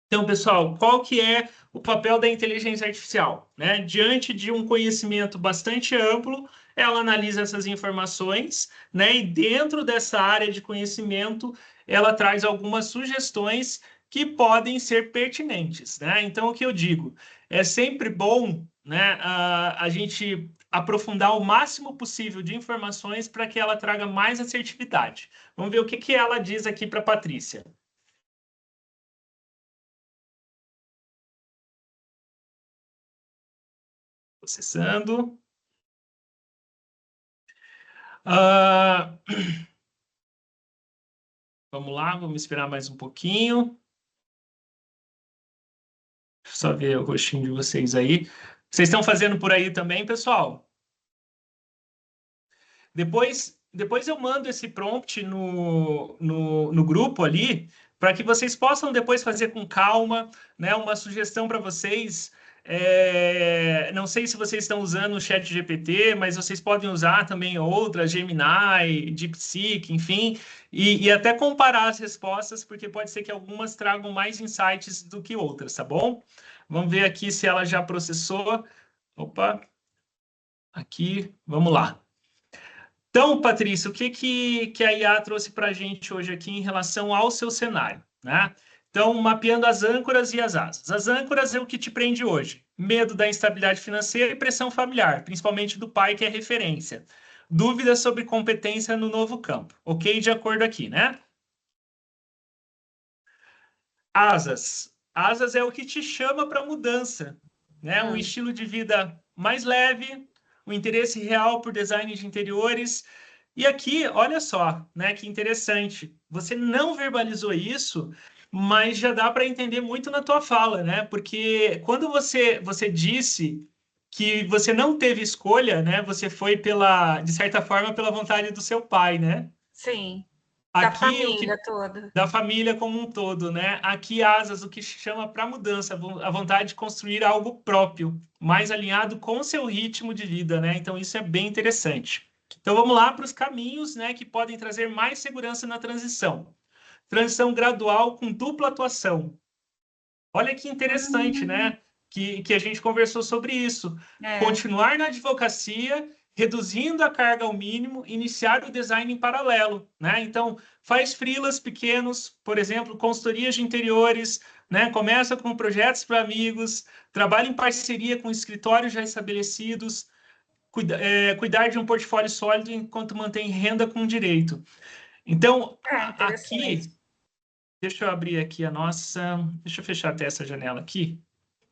Então, pessoal, qual que é o papel da inteligência artificial? Né? Diante de um conhecimento bastante amplo, ela analisa essas informações, né? E dentro dessa área de conhecimento, ela traz algumas sugestões que podem ser pertinentes, né? Então, o que eu digo? É sempre bom, né, a gente aprofundar o máximo possível de informações para que ela traga mais assertividade. Vamos ver o que ela diz aqui para a Patrícia. Processando. Vamos lá, vamos esperar mais um pouquinho. Deixa eu só ver o rostinho de vocês aí. Vocês estão fazendo por aí também, pessoal? Depois eu mando esse prompt no grupo ali, para que vocês possam depois fazer com calma, né? Uma sugestão para vocês. Não sei se vocês estão usando o Chat GPT, mas vocês podem usar também outras, Gemini, DeepSeek, enfim, e até comparar as respostas, porque pode ser que algumas tragam mais insights do que outras, tá bom? Vamos ver aqui se ela já processou. Opa, aqui, vamos lá. Então, Patrícia, o que a IA trouxe para a gente hoje aqui em relação ao seu cenário, né? Então, mapeando as âncoras e as asas. As âncoras é o que te prende hoje. Medo da instabilidade financeira e pressão familiar, principalmente do pai, que é referência. Dúvidas sobre competência no novo campo. Ok? De acordo aqui, né? Asas. Asas é o que te chama para mudança, né? Um estilo de vida mais leve, um interesse real por design de interiores. E aqui, olha só, né? Que interessante. Você não verbalizou isso, mas já dá para entender muito na tua fala, né? Porque quando você disse que você não teve escolha, né? Você foi pela, de certa forma, pela vontade do seu pai, né? Sim, da Aqui o que família toda. da família como um todo, né? Aqui asas, o que chama para mudança, a vontade de construir algo próprio, mais alinhado com o seu ritmo de vida, né? Então isso é bem interessante. Então vamos lá para os caminhos, né, que podem trazer mais segurança na transição. Transição gradual com dupla atuação. Olha que interessante, né? Que a gente conversou sobre isso. Continuar na advocacia, reduzindo a carga ao mínimo, iniciar o design em paralelo, né? Então, faz freelas pequenos, por exemplo, consultorias de interiores, né? Começa com projetos para amigos, trabalha em parceria com escritórios já estabelecidos, cuidar de um portfólio sólido enquanto mantém renda com direito. Então, aqui, deixa eu abrir aqui a nossa. Deixa eu fechar até essa janela aqui.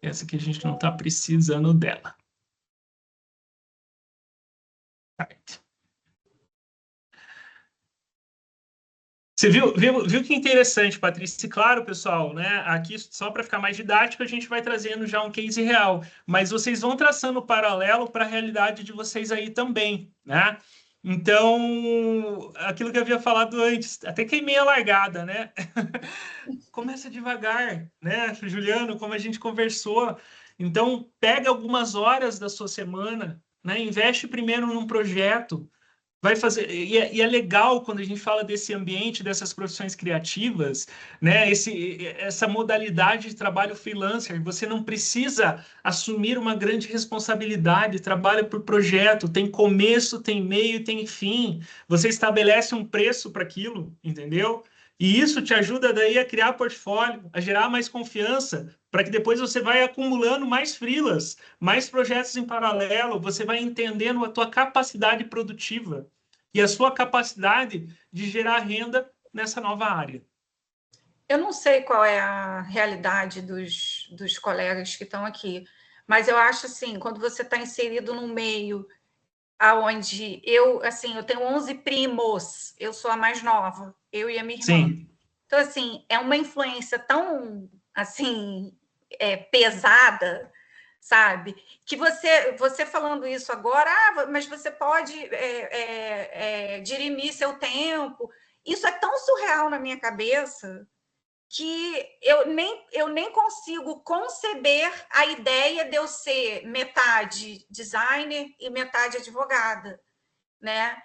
Essa aqui a gente não está precisando dela. Right. Você viu que interessante, Patrícia? Claro, pessoal, né? Aqui, só para ficar mais didático, a gente vai trazendo já um case real. Mas vocês vão traçando o paralelo para a realidade de vocês aí também, né? Então, aquilo que eu havia falado antes, até queimei a largada, né? Começa devagar, né, Juliano, como a gente conversou. Então, pega algumas horas da sua semana, né? Investe primeiro num projeto, vai fazer. E é legal quando a gente fala desse ambiente, dessas profissões criativas, né? Essa modalidade de trabalho freelancer. Você não precisa assumir uma grande responsabilidade, trabalha por projeto, tem começo, tem meio, tem fim. Você estabelece um preço para aquilo, entendeu? E isso te ajuda daí a criar portfólio, a gerar mais confiança, para que depois você vai acumulando mais freelas, mais projetos em paralelo, você vai entendendo a tua capacidade produtiva e a sua capacidade de gerar renda nessa nova área. Eu não sei qual é a realidade dos colegas que estão aqui, mas eu acho assim, quando você está inserido num meio aonde eu, assim, eu tenho 11 primos, eu sou a mais nova, eu e a minha irmã. Sim. Então, assim, é uma influência tão, assim, pesada, sabe? Que você falando isso agora, mas você pode dirimir seu tempo. Isso é tão surreal na minha cabeça que eu nem consigo conceber a ideia de eu ser metade designer e metade advogada, né?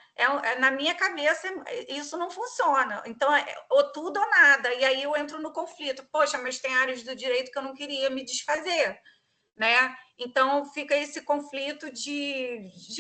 Na minha cabeça, isso não funciona. Então, ou tudo ou nada. E aí eu entro no conflito. Poxa, mas tem áreas do direito que eu não queria me desfazer, né? Então, fica esse conflito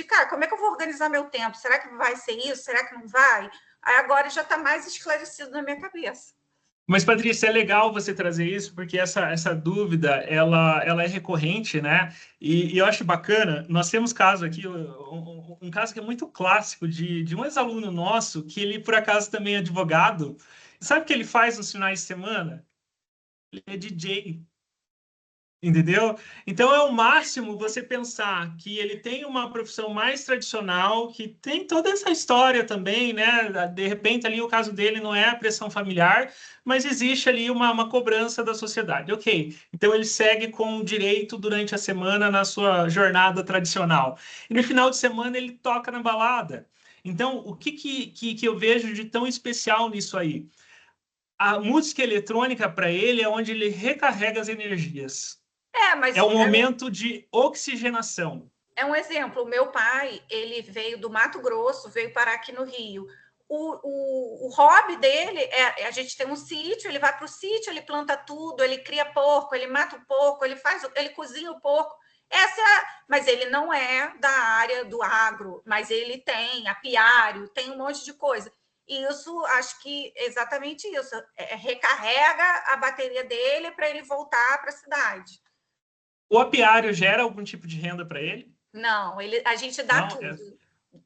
cara, como é que eu vou organizar meu tempo? Será que vai ser isso? Será que não vai? Aí agora já está mais esclarecido na minha cabeça. Mas, Patrícia, é legal você trazer isso, porque essa dúvida, ela é recorrente, né? E eu acho bacana, nós temos caso aqui, um caso que é muito clássico de um ex-aluno nosso, que ele, por acaso, também é advogado. Sabe o que ele faz nos finais de semana? Ele é DJ. Entendeu? Então é o máximo você pensar que ele tem uma profissão mais tradicional, que tem toda essa história também, né? De repente ali o caso dele não é a pressão familiar, mas existe ali uma cobrança da sociedade. Ok, então ele segue com direito durante a semana na sua jornada tradicional. E no final de semana ele toca na balada. Então, o que eu vejo de tão especial nisso aí? A música eletrônica para ele é onde ele recarrega as energias. Mas É um momento de oxigenação. é um exemplo. O meu pai, ele veio do Mato Grosso, veio parar aqui no Rio. O hobby dele a gente tem um sítio, ele vai para o sítio, ele planta tudo, ele cria porco, ele mata o porco, ele cozinha o porco. Mas ele não é da área do agro, mas ele tem apiário, tem um monte de coisa. isso, acho que exatamente isso. Recarrega a bateria dele para ele voltar para a cidade. O apiário gera algum tipo de renda para ele? Não, a gente dá Não, tudo.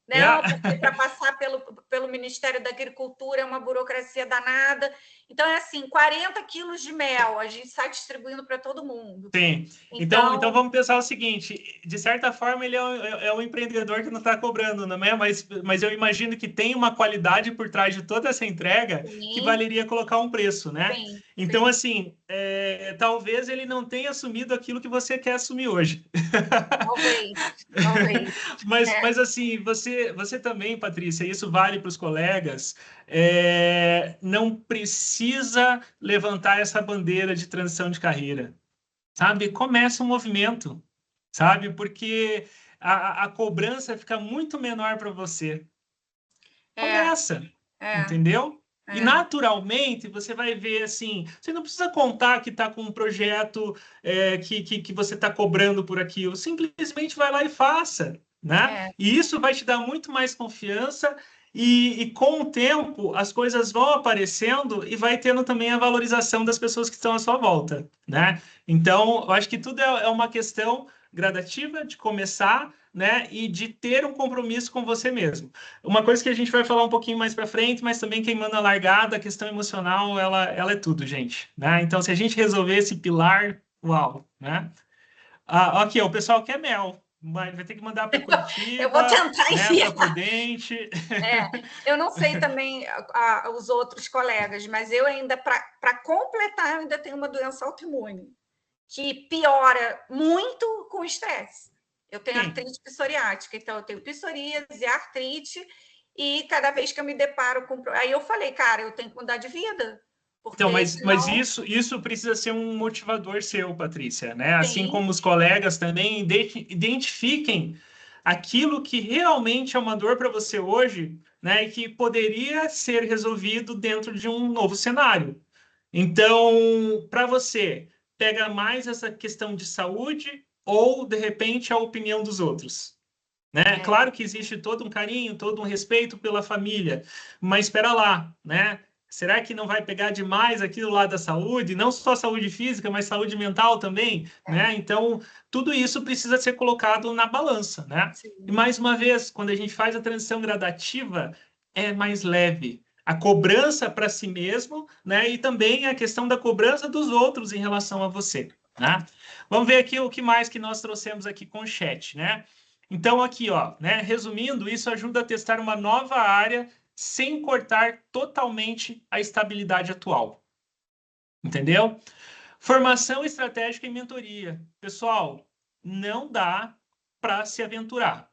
Não, porque para passar pelo Ministério da Agricultura é uma burocracia danada. Então, é assim, 40 quilos de mel, a gente sai distribuindo para todo mundo. Sim. Então vamos pensar o seguinte, de certa forma ele é um empreendedor que não está cobrando, não é? Mas eu imagino que tem uma qualidade por trás de toda essa entrega que valeria colocar um preço, né? Sim, então, assim, talvez ele não tenha assumido aquilo que você quer assumir hoje. Talvez. Mas assim, você também, Patrícia, isso vale para os colegas, não precisa levantar essa bandeira de transição de carreira, sabe? Começa um movimento, sabe? Porque a cobrança fica muito menor para você. Começa, entendeu? E naturalmente você vai ver assim, você não precisa contar que está com um projeto que você está cobrando por aquilo, simplesmente vai lá e faça, né? E isso vai te dar muito mais confiança e com o tempo as coisas vão aparecendo e vai tendo também a valorização das pessoas que estão à sua volta, né? Então, eu acho que tudo é uma questão gradativa de começar, né? E de ter um compromisso com você mesmo. Uma coisa que a gente vai falar um pouquinho mais para frente, mas também quem manda a largada, a questão emocional, ela é tudo, gente, né? Então, se a gente resolver esse pilar, uau, né? Aqui, o pessoal quer mel, vai ter que mandar para Curitiba, eu vou tentar né? Para Prudente. Eu não sei também os outros colegas, mas eu ainda, para completar, eu ainda tenho uma doença autoimune que piora muito com o estresse. Eu tenho artrite psoriática, então eu tenho psoríase, artrite, e cada vez que eu me deparo com... Aí eu falei, cara, eu tenho que mudar de vida. Então, mas isso precisa ser um motivador seu, Patrícia, né? Assim Sim. como os colegas também identifiquem aquilo que realmente é uma dor para você hoje, né? E que poderia ser resolvido dentro de um novo cenário. Então, para você, pega mais essa questão de saúde ou, de repente, a opinião dos outros? Né? Claro que existe todo um carinho, todo um respeito pela família, mas espera lá, né? Será que não vai pegar demais aquilo lá da saúde? Não só saúde física, mas saúde mental também, né? Então, tudo isso precisa ser colocado na balança, né? Sim. E mais uma vez, quando a gente faz a transição gradativa, é mais leve. A cobrança para si mesmo, né? E também a questão da cobrança dos outros em relação a você, né? Vamos ver aqui o que mais que nós trouxemos aqui com o chat, né? Então, aqui, ó, né? Resumindo, isso ajuda a testar uma nova área sem cortar totalmente a estabilidade atual. Entendeu? Formação estratégica e mentoria. Pessoal, não dá para se aventurar.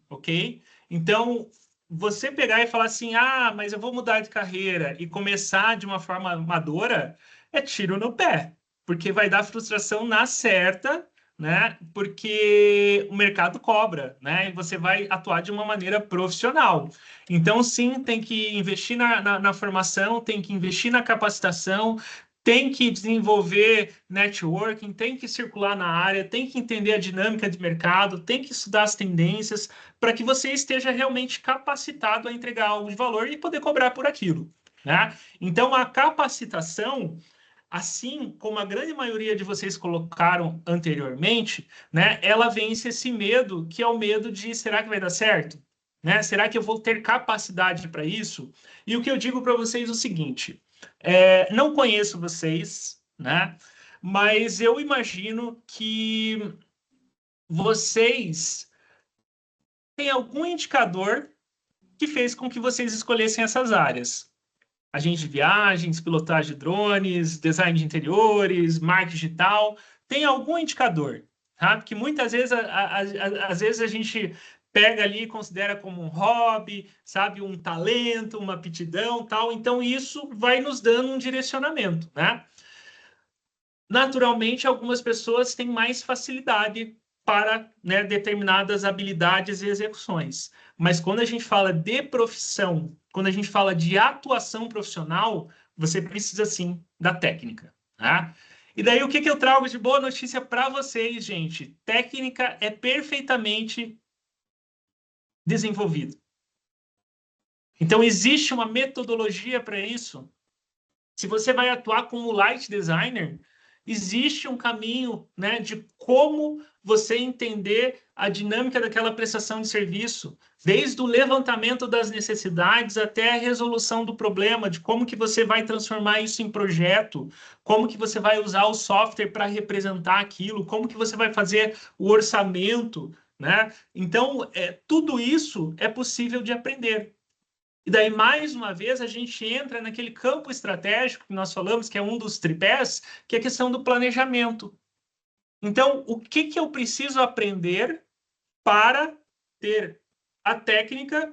Ok? Então, você pegar e falar assim, mas eu vou mudar de carreira e começar de uma forma amadora, é tiro no pé. Porque vai dar frustração na certa, né? Porque o mercado cobra, né? E você vai atuar de uma maneira profissional. Então, sim, tem que investir na formação, tem que investir na capacitação, tem que desenvolver networking, tem que circular na área, tem que entender a dinâmica de mercado, tem que estudar as tendências, para que você esteja realmente capacitado a entregar algo de valor e poder cobrar por aquilo, né? Então, a capacitação, assim como a grande maioria de vocês colocaram anteriormente, né, ela vence esse medo, que é o medo de será que vai dar certo? Né? Será que eu vou ter capacidade para isso? E o que eu digo para vocês é o seguinte, não conheço vocês, né? Mas eu imagino que vocês têm algum indicador que fez com que vocês escolhessem essas áreas. Agente de viagens, pilotagem de drones, design de interiores, marketing digital, tem algum indicador, tá? Porque muitas vezes, às vezes a gente pega ali e considera como um hobby, sabe, um talento, uma aptidão, tal. Então isso vai nos dando um direcionamento, né? Naturalmente, algumas pessoas têm mais facilidade para, né, determinadas habilidades e execuções. Mas quando a gente fala de profissão, quando a gente fala de atuação profissional, você precisa sim da técnica, tá? E daí o que eu trago de boa notícia para vocês, gente? Técnica é perfeitamente desenvolvido. Então, existe uma metodologia para isso. Se você vai atuar como light designer, existe um caminho, né, de como você entender a dinâmica daquela prestação de serviço, desde o levantamento das necessidades até a resolução do problema, de como que você vai transformar isso em projeto, como que você vai usar o software para representar aquilo, como que você vai fazer o orçamento, né? Então, tudo isso é possível de aprender. E daí, mais uma vez, a gente entra naquele campo estratégico que nós falamos, que é um dos tripés, que é a questão do planejamento. Então, o que que eu preciso aprender para ter a técnica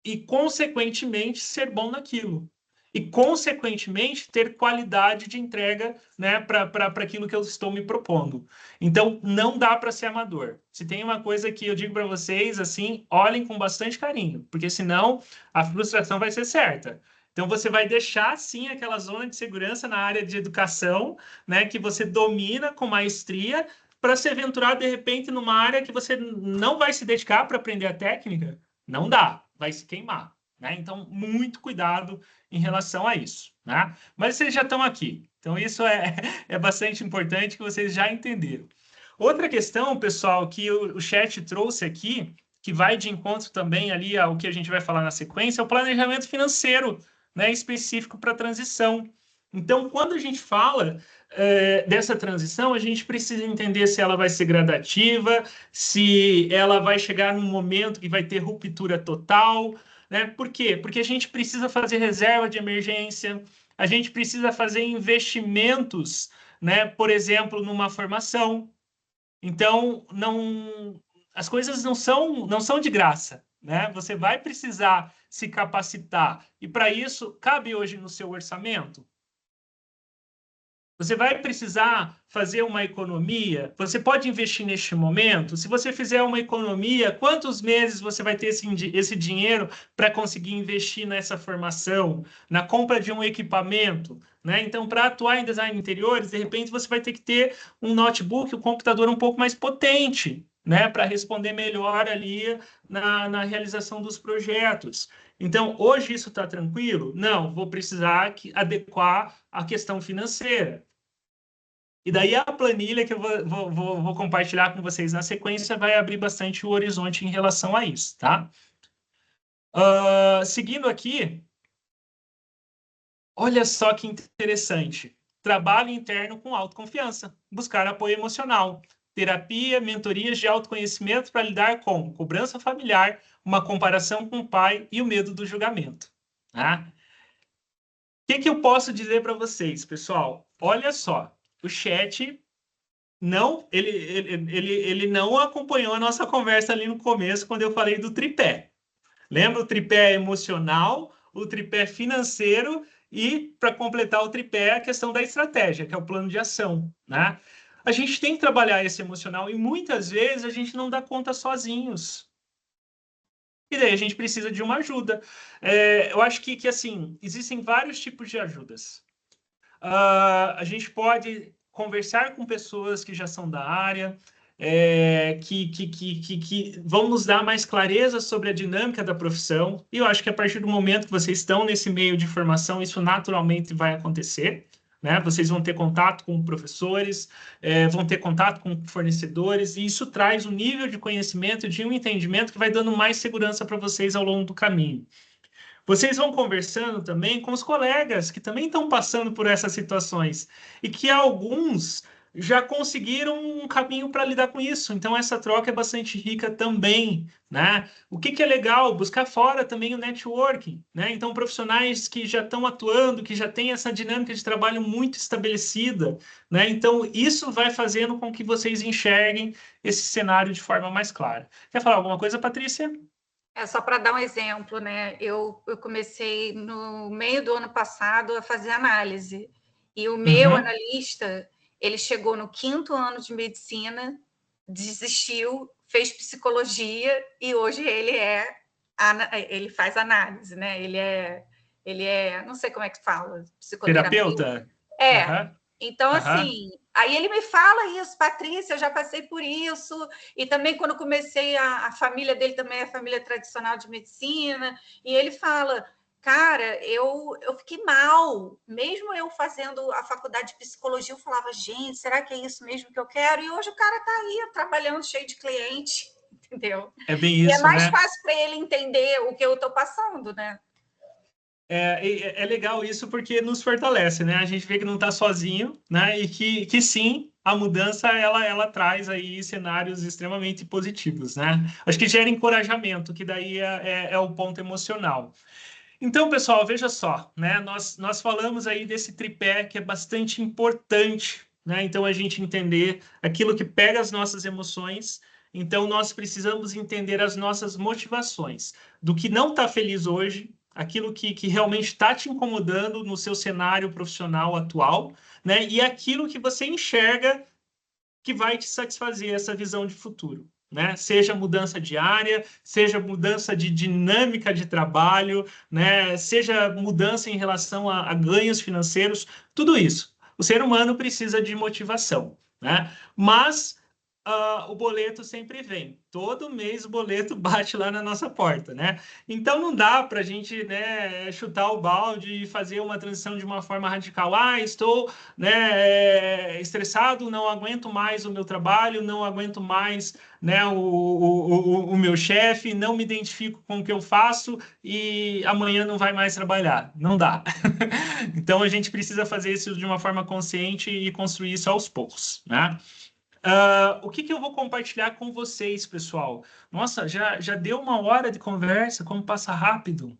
e, consequentemente, ser bom naquilo? E, consequentemente, ter qualidade de entrega, né, para aquilo que eu estou me propondo. Então, não dá para ser amador. Se tem uma coisa que eu digo para vocês, assim, olhem com bastante carinho, porque senão a frustração vai ser certa. Então, você vai deixar, sim, aquela zona de segurança na área de educação, né, que você domina com maestria, para se aventurar, de repente, numa área que você não vai se dedicar para aprender a técnica. Não dá, vai se queimar. Né? Então, muito cuidado em relação a isso. Né? Mas vocês já estão aqui. Então, isso é bastante importante que vocês já entenderam. Outra questão, pessoal, que o chat trouxe aqui, que vai de encontro também ali ao que a gente vai falar na sequência, é o planejamento financeiro, né, específico para a transição. Então, quando a gente fala dessa transição, a gente precisa entender se ela vai ser gradativa, se ela vai chegar num momento que vai ter ruptura total, né? Por quê? Porque a gente precisa fazer reserva de emergência, a gente precisa fazer investimentos, né? Por exemplo, numa formação. Então, as coisas não são de graça, né? Você vai precisar se capacitar. E para isso, cabe hoje no seu orçamento? Você vai precisar fazer uma economia? Você pode investir neste momento? Se você fizer uma economia, quantos meses você vai ter esse dinheiro para conseguir investir nessa formação, na compra de um equipamento? Né? Então, para atuar em design de interiores, de repente você vai ter que ter um notebook, um computador um pouco mais potente, né? Para responder melhor ali na realização dos projetos. Então, hoje isso está tranquilo? Não, vou precisar adequar a questão financeira. E daí a planilha que eu vou compartilhar com vocês na sequência vai abrir bastante o horizonte em relação a isso, tá? Seguindo aqui, olha só que interessante. Trabalho interno com autoconfiança, buscar apoio emocional, terapia, mentorias de autoconhecimento para lidar com cobrança familiar, uma comparação com o pai e o medo do julgamento. Tá? O que eu posso dizer para vocês, pessoal? Olha só, o chat não, ele não acompanhou a nossa conversa ali no começo, quando eu falei do tripé. Lembra o tripé emocional, o tripé financeiro e, para completar o tripé, a questão da estratégia, que é o plano de ação, né? A gente tem que trabalhar esse emocional e muitas vezes a gente não dá conta sozinhos. E daí a gente precisa de uma ajuda. Eu acho que assim, existem vários tipos de ajudas. A gente pode conversar com pessoas que já são da área, que vão nos dar mais clareza sobre a dinâmica da profissão. E eu acho que a partir do momento que vocês estão nesse meio de formação, isso naturalmente vai acontecer. Né? Vocês vão ter contato com professores, vão ter contato com fornecedores, e isso traz um nível de conhecimento, de um entendimento que vai dando mais segurança para vocês ao longo do caminho. Vocês vão conversando também com os colegas que também estão passando por essas situações e que alguns já conseguiram um caminho para lidar com isso. Então, essa troca é bastante rica também, né? O que é legal? Buscar fora também o networking, né? Então, profissionais que já estão atuando, que já têm essa dinâmica de trabalho muito estabelecida, né? Então, isso vai fazendo com que vocês enxerguem esse cenário de forma mais clara. Quer falar alguma coisa, Patrícia? Só para dar um exemplo, né? Eu comecei no meio do ano passado a fazer análise. E o meu analista, ele chegou no 5º ano de medicina, desistiu, fez psicologia e hoje ele faz análise, né? Ele é, não sei como é que fala, psicoterapeuta. Terapeuta? Então, assim, Aí ele me fala isso, Patrícia, eu já passei por isso, e também quando comecei, a família dele também é família tradicional de medicina, e ele fala, cara, eu fiquei mal, mesmo eu fazendo a faculdade de psicologia, eu falava, gente, será que é isso mesmo que eu quero? E hoje o cara está aí, trabalhando cheio de cliente, entendeu? É bem E é isso, mais né? fácil para ele entender o que eu estou passando, né? É legal isso porque nos fortalece, né? A gente vê que não está sozinho, né? E que sim, a mudança ela traz aí cenários extremamente positivos, né? Acho que gera encorajamento, que daí é o ponto emocional. Então, pessoal, veja só, né? Nós falamos aí desse tripé que é bastante importante, né? Então, a gente entender aquilo que pega as nossas emoções. Então, nós precisamos entender as nossas motivações, do que não está feliz hoje, aquilo que realmente está te incomodando no seu cenário profissional atual, né? E aquilo que você enxerga que vai te satisfazer essa visão de futuro. Né? Seja mudança de área, seja mudança de dinâmica de trabalho, né? Seja mudança em relação a ganhos financeiros, tudo isso. O ser humano precisa de motivação, né? Mas o boleto sempre vem. Todo mês o boleto bate lá na nossa porta, né? Então não dá para a gente, né, chutar o balde e fazer uma transição de uma forma radical. Ah, estou, né, estressado, não aguento mais o meu trabalho, não aguento mais, né, o meu chefe, não me identifico com o que eu faço e amanhã não vai mais trabalhar. Não dá. Então a gente precisa fazer isso de uma forma consciente e construir isso aos poucos, né? O que eu vou compartilhar com vocês, pessoal? Nossa, já deu uma hora de conversa, como passa rápido.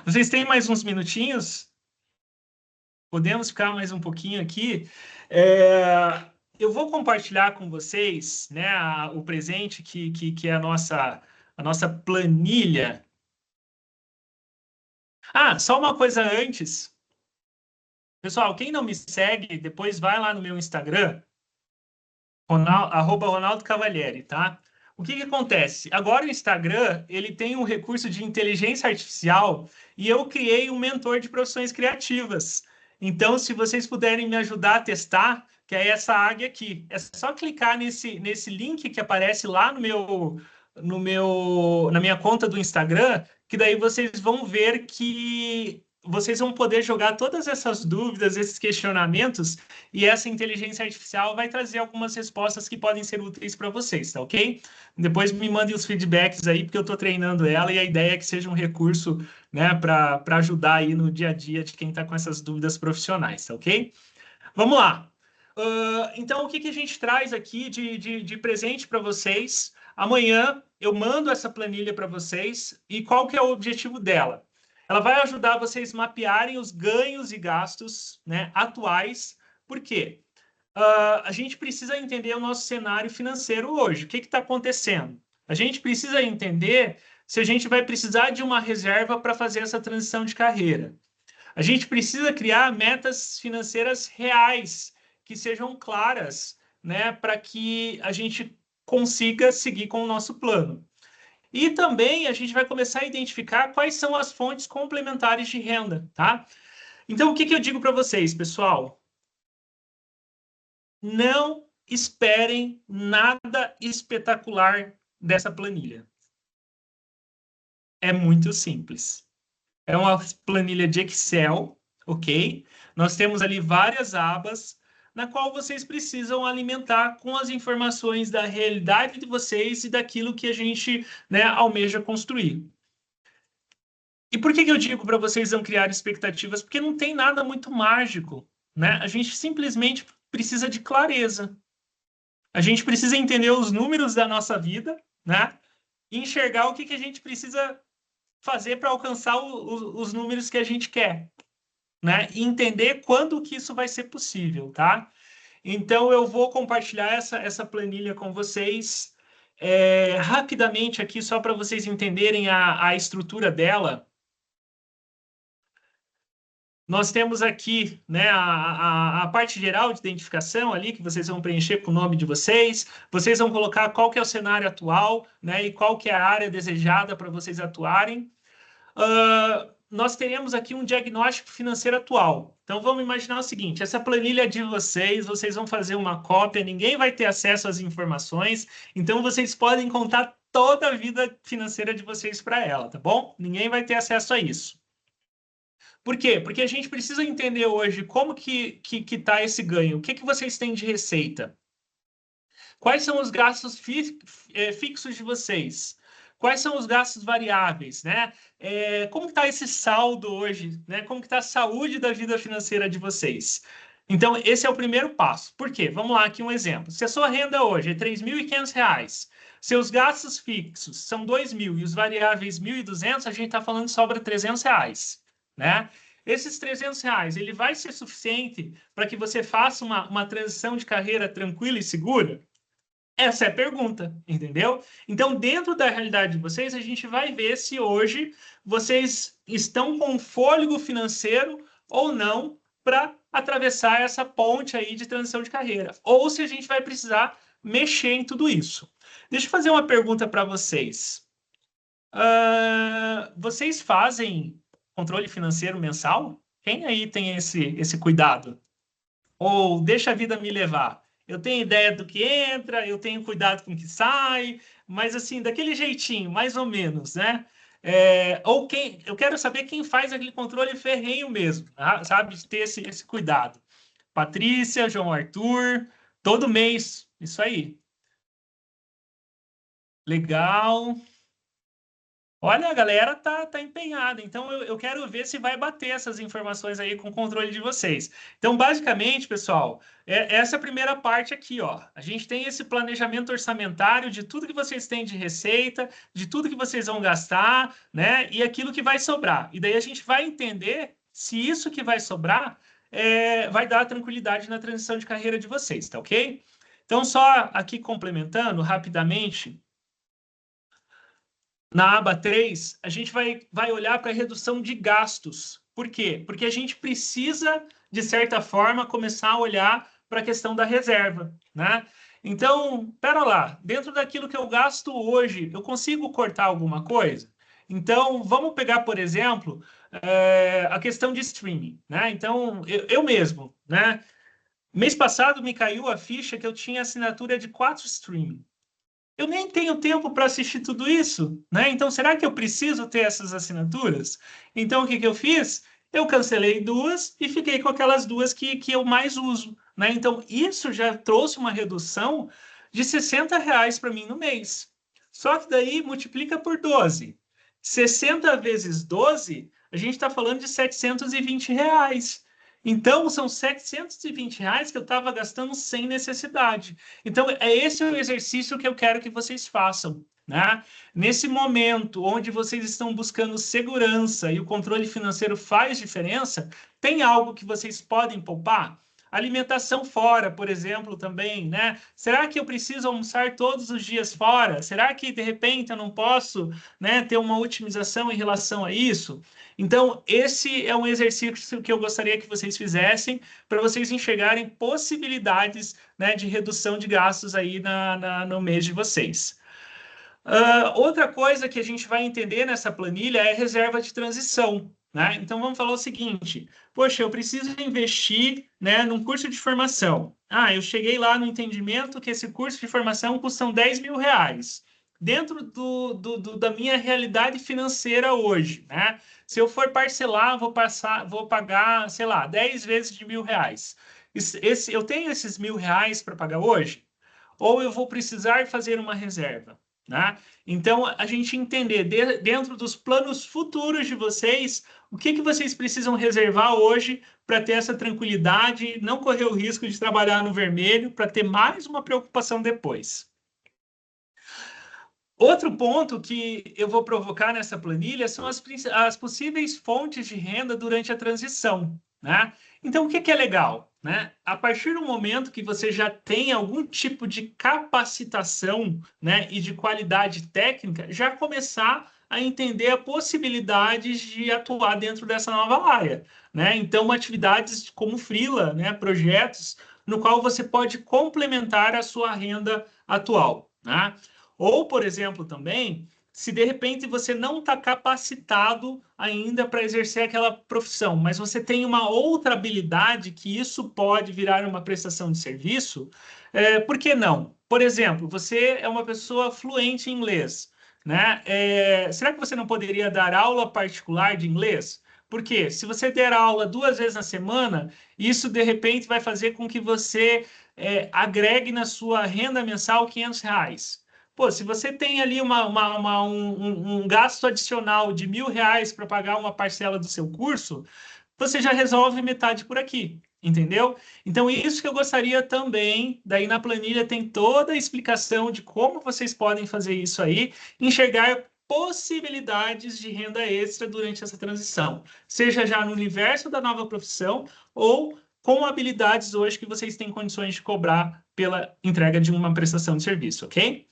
Vocês têm mais uns minutinhos? Podemos ficar mais um pouquinho aqui? Eu vou compartilhar com vocês, né, o presente que é a nossa planilha. Ah, só uma coisa antes. Pessoal, quem não me segue, depois vai lá no meu Instagram, @Ronaldo Cavalieri, tá? O que acontece? Agora o Instagram, ele tem um recurso de inteligência artificial e eu criei um mentor de profissões criativas. Então, se vocês puderem me ajudar a testar, que é essa águia aqui, é só clicar nesse link que aparece lá na minha conta do Instagram, que daí vocês vão ver que vocês vão poder jogar todas essas dúvidas, esses questionamentos e essa inteligência artificial vai trazer algumas respostas que podem ser úteis para vocês, tá ok? Depois me mandem os feedbacks aí, porque eu estou treinando ela e a ideia é que seja um recurso, né, para ajudar aí no dia a dia de quem está com essas dúvidas profissionais, tá ok? Vamos lá. Então, o que a gente traz aqui de presente para vocês? Amanhã eu mando essa planilha para vocês e qual que é o objetivo dela? Ela vai ajudar vocês a mapearem os ganhos e gastos, né, atuais. Por quê? A gente precisa entender o nosso cenário financeiro hoje. O que está acontecendo? A gente precisa entender se a gente vai precisar de uma reserva para fazer essa transição de carreira. A gente precisa criar metas financeiras reais, que sejam claras, né, para que a gente consiga seguir com o nosso plano. E também a gente vai começar a identificar quais são as fontes complementares de renda, tá? Então, o que eu digo para vocês, pessoal? Não esperem nada espetacular dessa planilha. É muito simples. É uma planilha de Excel, ok? Nós temos ali várias abas na qual vocês precisam alimentar com as informações da realidade de vocês e daquilo que a gente, né, almeja construir. E por que eu digo para vocês não criar expectativas? Porque não tem nada muito mágico, né? A gente simplesmente precisa de clareza. A gente precisa entender os números da nossa vida, né? E enxergar o que a gente precisa fazer para alcançar os números que a gente quer, né? E entender quando que isso vai ser possível, tá? Então, eu vou compartilhar essa planilha com vocês rapidamente aqui, só para vocês entenderem a estrutura dela. Nós temos aqui, né, a parte geral de identificação ali, que vocês vão preencher com o nome de vocês. Vocês vão colocar qual que é o cenário atual, né, e qual que é a área desejada para vocês atuarem. nós teremos aqui um diagnóstico financeiro atual. Então, vamos imaginar o seguinte, essa planilha de vocês, vocês vão fazer uma cópia, ninguém vai ter acesso às informações, então vocês podem contar toda a vida financeira de vocês para ela, tá bom? Ninguém vai ter acesso a isso. Por quê? Porque a gente precisa entender hoje como que está esse ganho. O que vocês têm de receita? Quais são os gastos fixos de vocês? Quais são os gastos variáveis, né? Como está esse saldo hoje, né? Como está a saúde da vida financeira de vocês? Então, esse é o primeiro passo. Por quê? Vamos lá, aqui um exemplo. Se a sua renda hoje é R$ 3.500, seus gastos fixos são R$ 2.000 e os variáveis R$ 1.200, a gente está falando que sobra R$ 300, né? Esses R$ 300, ele vai ser suficiente para que você faça uma transição de carreira tranquila e segura? Essa é a pergunta, entendeu? Então, dentro da realidade de vocês, a gente vai ver se hoje vocês estão com fôlego financeiro ou não para atravessar essa ponte aí de transição de carreira. Ou se a gente vai precisar mexer em tudo isso. Deixa eu fazer uma pergunta para vocês. Vocês fazem controle financeiro mensal? Quem aí tem esse cuidado? Ou deixa a vida me levar? Eu tenho ideia do que entra, eu tenho cuidado com o que sai, mas assim, daquele jeitinho, mais ou menos, né? Eu quero saber quem faz aquele controle ferrenho mesmo, sabe? De ter esse cuidado. Patrícia, João Arthur, todo mês, isso aí. Legal. Olha, a galera tá empenhada, então eu quero ver se vai bater essas informações aí com o controle de vocês. Então, basicamente, pessoal, essa é a primeira parte aqui, ó. A gente tem esse planejamento orçamentário de tudo que vocês têm de receita, de tudo que vocês vão gastar, né? E aquilo que vai sobrar. E daí a gente vai entender se isso que vai sobrar vai dar tranquilidade na transição de carreira de vocês, tá ok? Então, só aqui complementando rapidamente. Na aba 3, a gente vai olhar para a redução de gastos. Por quê? Porque a gente precisa, de certa forma, começar a olhar para a questão da reserva, né? Então, pera lá, dentro daquilo que eu gasto hoje, eu consigo cortar alguma coisa? Então, vamos pegar, por exemplo, a questão de streaming, né? Então, eu mesmo, né? Mês passado me caiu a ficha que eu tinha assinatura de 4 streaming. Eu nem tenho tempo para assistir tudo isso, né? Então, será que eu preciso ter essas assinaturas? Então, o que eu fiz? Eu cancelei 2 e fiquei com aquelas 2 que eu mais uso, né? Então, isso já trouxe uma redução de R$ 60 para mim no mês. Só que daí multiplica por 12. 60 vezes 12, a gente está falando de R$ 720. Então, são R$ 720 que eu estava gastando sem necessidade. Então, esse o exercício que eu quero que vocês façam, né? Nesse momento onde vocês estão buscando segurança e o controle financeiro faz diferença, tem algo que vocês podem poupar? Alimentação fora, por exemplo, também, né? Será que eu preciso almoçar todos os dias fora? Será que, de repente, eu não posso, né, ter uma otimização em relação a isso? Então, esse é um exercício que eu gostaria que vocês fizessem para vocês enxergarem possibilidades, né, de redução de gastos aí no mês de vocês. Outra coisa que a gente vai entender nessa planilha é reserva de transição, né? Então, vamos falar o seguinte, poxa, eu preciso investir, né, num curso de formação. Eu cheguei lá no entendimento que esse curso de formação custa R$ 10.000. Dentro da minha realidade financeira hoje, né? Se eu for parcelar, vou pagar, sei lá, 10 vezes de R$ 1.000. Eu tenho esses R$ 1.000 para pagar hoje? Ou eu vou precisar fazer uma reserva? Né? Então, a gente entender dentro dos planos futuros de vocês, o que vocês precisam reservar hoje para ter essa tranquilidade, não correr o risco de trabalhar no vermelho, para ter mais uma preocupação depois. Outro ponto que eu vou provocar nessa planilha são as possíveis fontes de renda durante a transição, né? Então, o que é legal, né? A partir do momento que você já tem algum tipo de capacitação, né, e de qualidade técnica, já começar a entender a possibilidade de atuar dentro dessa nova área, né? Então, atividades como freela, né, projetos no qual você pode complementar a sua renda atual, né? Ou, por exemplo, também, se de repente você não está capacitado ainda para exercer aquela profissão, mas você tem uma outra habilidade que isso pode virar uma prestação de serviço, por que não? Por exemplo, você é uma pessoa fluente em inglês, né? Será que você não poderia dar aula particular de inglês? Porque se você der aula 2 vezes na semana, isso de repente vai fazer com que você agregue na sua renda mensal R$ 500. Pô, se você tem ali um gasto adicional de R$ 1.000 para pagar uma parcela do seu curso, você já resolve metade por aqui, entendeu? Então, isso que eu gostaria também, daí na planilha tem toda a explicação de como vocês podem fazer isso aí, enxergar possibilidades de renda extra durante essa transição, seja já no universo da nova profissão ou com habilidades hoje que vocês têm condições de cobrar pela entrega de uma prestação de serviço, ok?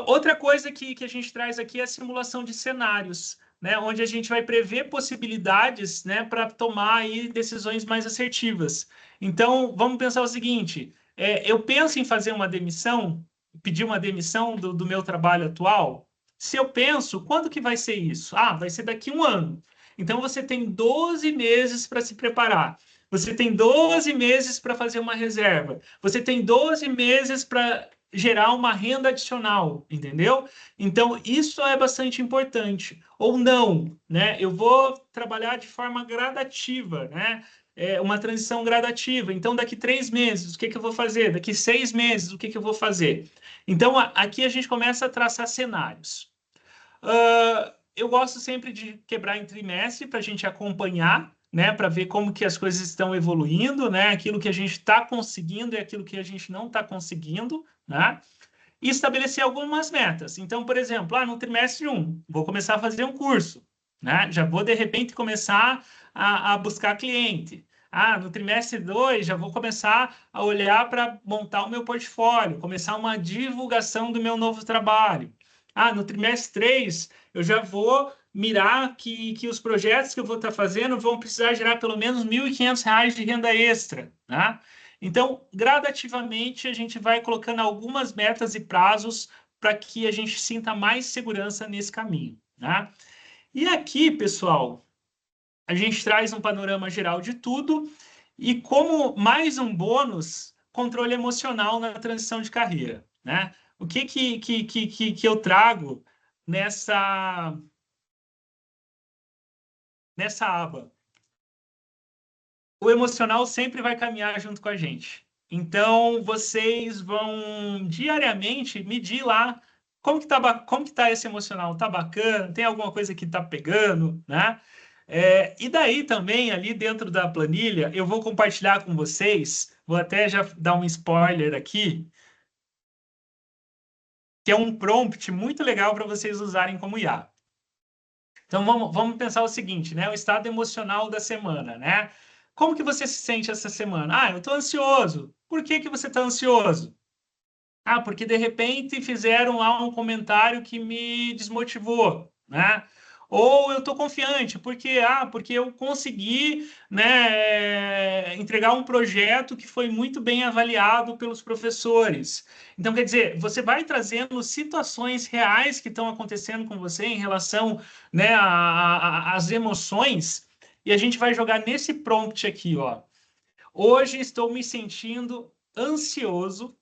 Outra coisa que a gente traz aqui é a simulação de cenários, né, onde a gente vai prever possibilidades, né, para tomar aí decisões mais assertivas. Então, vamos pensar o seguinte, eu penso em fazer uma demissão, pedir uma demissão do meu trabalho atual. Se eu penso, quando que vai ser isso? Ah, vai ser daqui a 1 ano. Então, você tem 12 meses para se preparar. Você tem 12 meses para fazer uma reserva. Você tem 12 meses para gerar uma renda adicional, entendeu? Então, isso é bastante importante. Ou não, né? Eu vou trabalhar de forma gradativa, né? Uma transição gradativa. Então, daqui 3 meses, o que eu vou fazer? Daqui 6 meses, o que eu vou fazer? Então, aqui a gente começa a traçar cenários. Eu gosto sempre de quebrar em trimestre para a gente acompanhar, né, para ver como que as coisas estão evoluindo, né, aquilo que a gente está conseguindo e aquilo que a gente não está conseguindo, né, e estabelecer algumas metas. Então, por exemplo, no trimestre 1, vou começar a fazer um curso, né, já vou, de repente, começar a buscar cliente. No trimestre 2, já vou começar a olhar para montar o meu portfólio, começar uma divulgação do meu novo trabalho. No trimestre 3, eu já vou mirar que os projetos que eu vou estar fazendo vão precisar gerar pelo menos R$ 1.500 de renda extra, né? Então, gradativamente, a gente vai colocando algumas metas e prazos para que a gente sinta mais segurança nesse caminho, né? E aqui, pessoal, a gente traz um panorama geral de tudo e, como mais um bônus, controle emocional na transição de carreira, né? O que eu trago nessa aba? O emocional sempre vai caminhar junto com a gente. Então, vocês vão diariamente medir lá como que tá esse emocional. Tá bacana? Tem alguma coisa que tá pegando, né? E daí também, ali dentro da planilha, eu vou compartilhar com vocês, vou até já dar um spoiler aqui, que é um prompt muito legal para vocês usarem como IA. Então, vamos pensar o seguinte, né? O estado emocional da semana, né? Como que você se sente essa semana? Eu estou ansioso. Por que você está ansioso? Porque de repente fizeram lá um comentário que me desmotivou, né? Ou eu estou confiante, porque eu consegui, né, entregar um projeto que foi muito bem avaliado pelos professores. Então, quer dizer, você vai trazendo situações reais que estão acontecendo com você em relação, né, às emoções, e a gente vai jogar nesse prompt aqui, ó. Hoje estou me sentindo ansioso.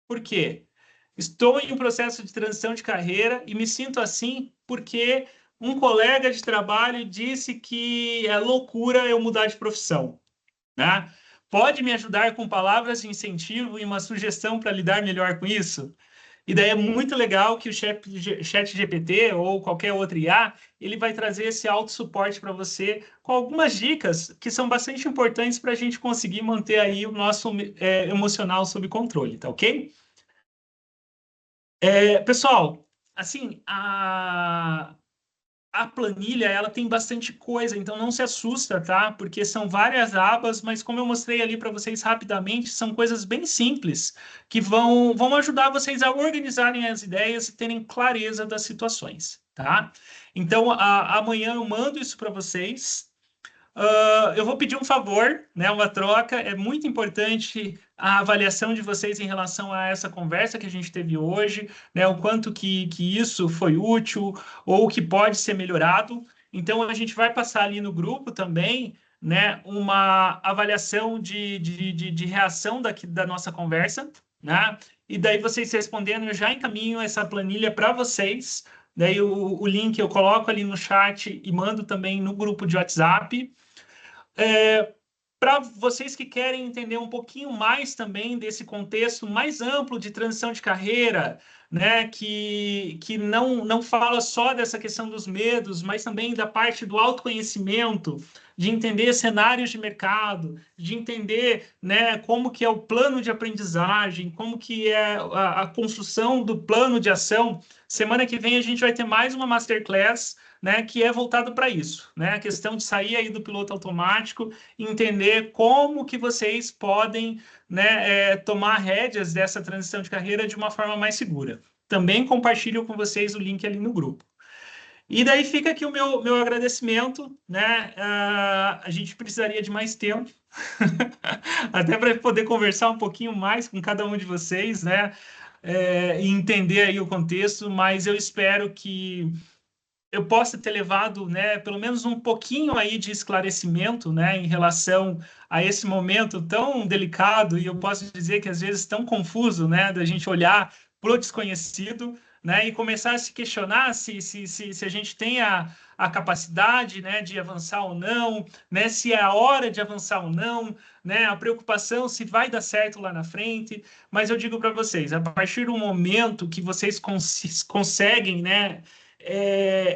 Por quê? Estou em um processo de transição de carreira e me sinto assim porque um colega de trabalho disse que é loucura eu mudar de profissão, né? Pode me ajudar com palavras de incentivo e uma sugestão para lidar melhor com isso? E daí é muito legal que o Chat GPT ou qualquer outro IA, ele vai trazer esse auto-suporte para você com algumas dicas que são bastante importantes para a gente conseguir manter aí o nosso emocional sob controle, tá ok? Pessoal, assim, a planilha, ela tem bastante coisa, então não se assusta, tá? Porque são várias abas, mas como eu mostrei ali para vocês rapidamente, são coisas bem simples que vão ajudar vocês a organizarem as ideias e terem clareza das situações, tá? Então, amanhã eu mando isso para vocês. Eu vou pedir um favor, né, uma troca. É muito importante a avaliação de vocês em relação a essa conversa que a gente teve hoje, né, o quanto que isso foi útil ou que pode ser melhorado. Então, a gente vai passar ali no grupo também, né, uma avaliação de reação da nossa conversa, né? E daí vocês respondendo, eu já encaminho essa planilha para vocês. Daí o link eu coloco ali no chat e mando também no grupo de WhatsApp. Para vocês que querem entender um pouquinho mais também desse contexto mais amplo de transição de carreira, né, que não fala só dessa questão dos medos, mas também da parte do autoconhecimento, de entender cenários de mercado, de entender, né, como que é o plano de aprendizagem, como que é a construção do plano de ação. Semana que vem a gente vai ter mais uma masterclass, né, que é voltado para isso, né, a questão de sair aí do piloto automático, entender como que vocês podem, né, tomar rédeas dessa transição de carreira de uma forma mais segura. Também compartilho com vocês o link ali no grupo. E daí fica aqui o meu agradecimento, né? A gente precisaria de mais tempo, até para poder conversar um pouquinho mais com cada um de vocês, né? E entender aí o contexto, mas eu espero que eu possa ter levado, né, pelo menos um pouquinho aí de esclarecimento, né, em relação a esse momento tão delicado e eu posso dizer que às vezes tão confuso, né, da gente olhar para o desconhecido, né, e começar a se questionar se a gente tem a capacidade, né, de avançar ou não, né, se é a hora de avançar ou não, né, a preocupação se vai dar certo lá na frente. Mas eu digo para vocês, a partir do momento que vocês conseguem, né,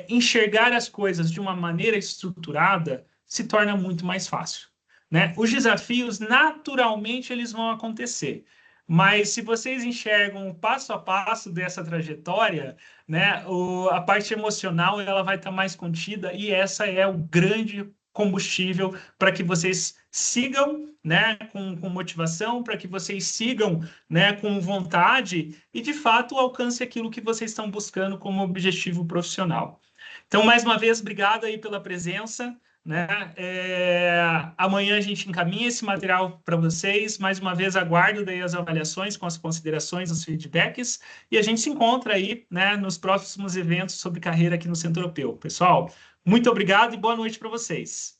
enxergar as coisas de uma maneira estruturada se torna muito mais fácil, né? Os desafios, naturalmente, eles vão acontecer, mas se vocês enxergam o passo a passo dessa trajetória, né, a parte emocional ela vai estar mais contida e essa é o grande combustível para que vocês sigam, né, com motivação, para que vocês sigam, né, com vontade e, de fato, alcance aquilo que vocês estão buscando como objetivo profissional. Então, mais uma vez, obrigado aí pela presença, né? Amanhã a gente encaminha esse material para vocês. Mais uma vez, aguardo daí as avaliações com as considerações, os feedbacks, e a gente se encontra aí, né, nos próximos eventos sobre carreira aqui no Centro Europeu. Pessoal, muito obrigado e boa noite para vocês.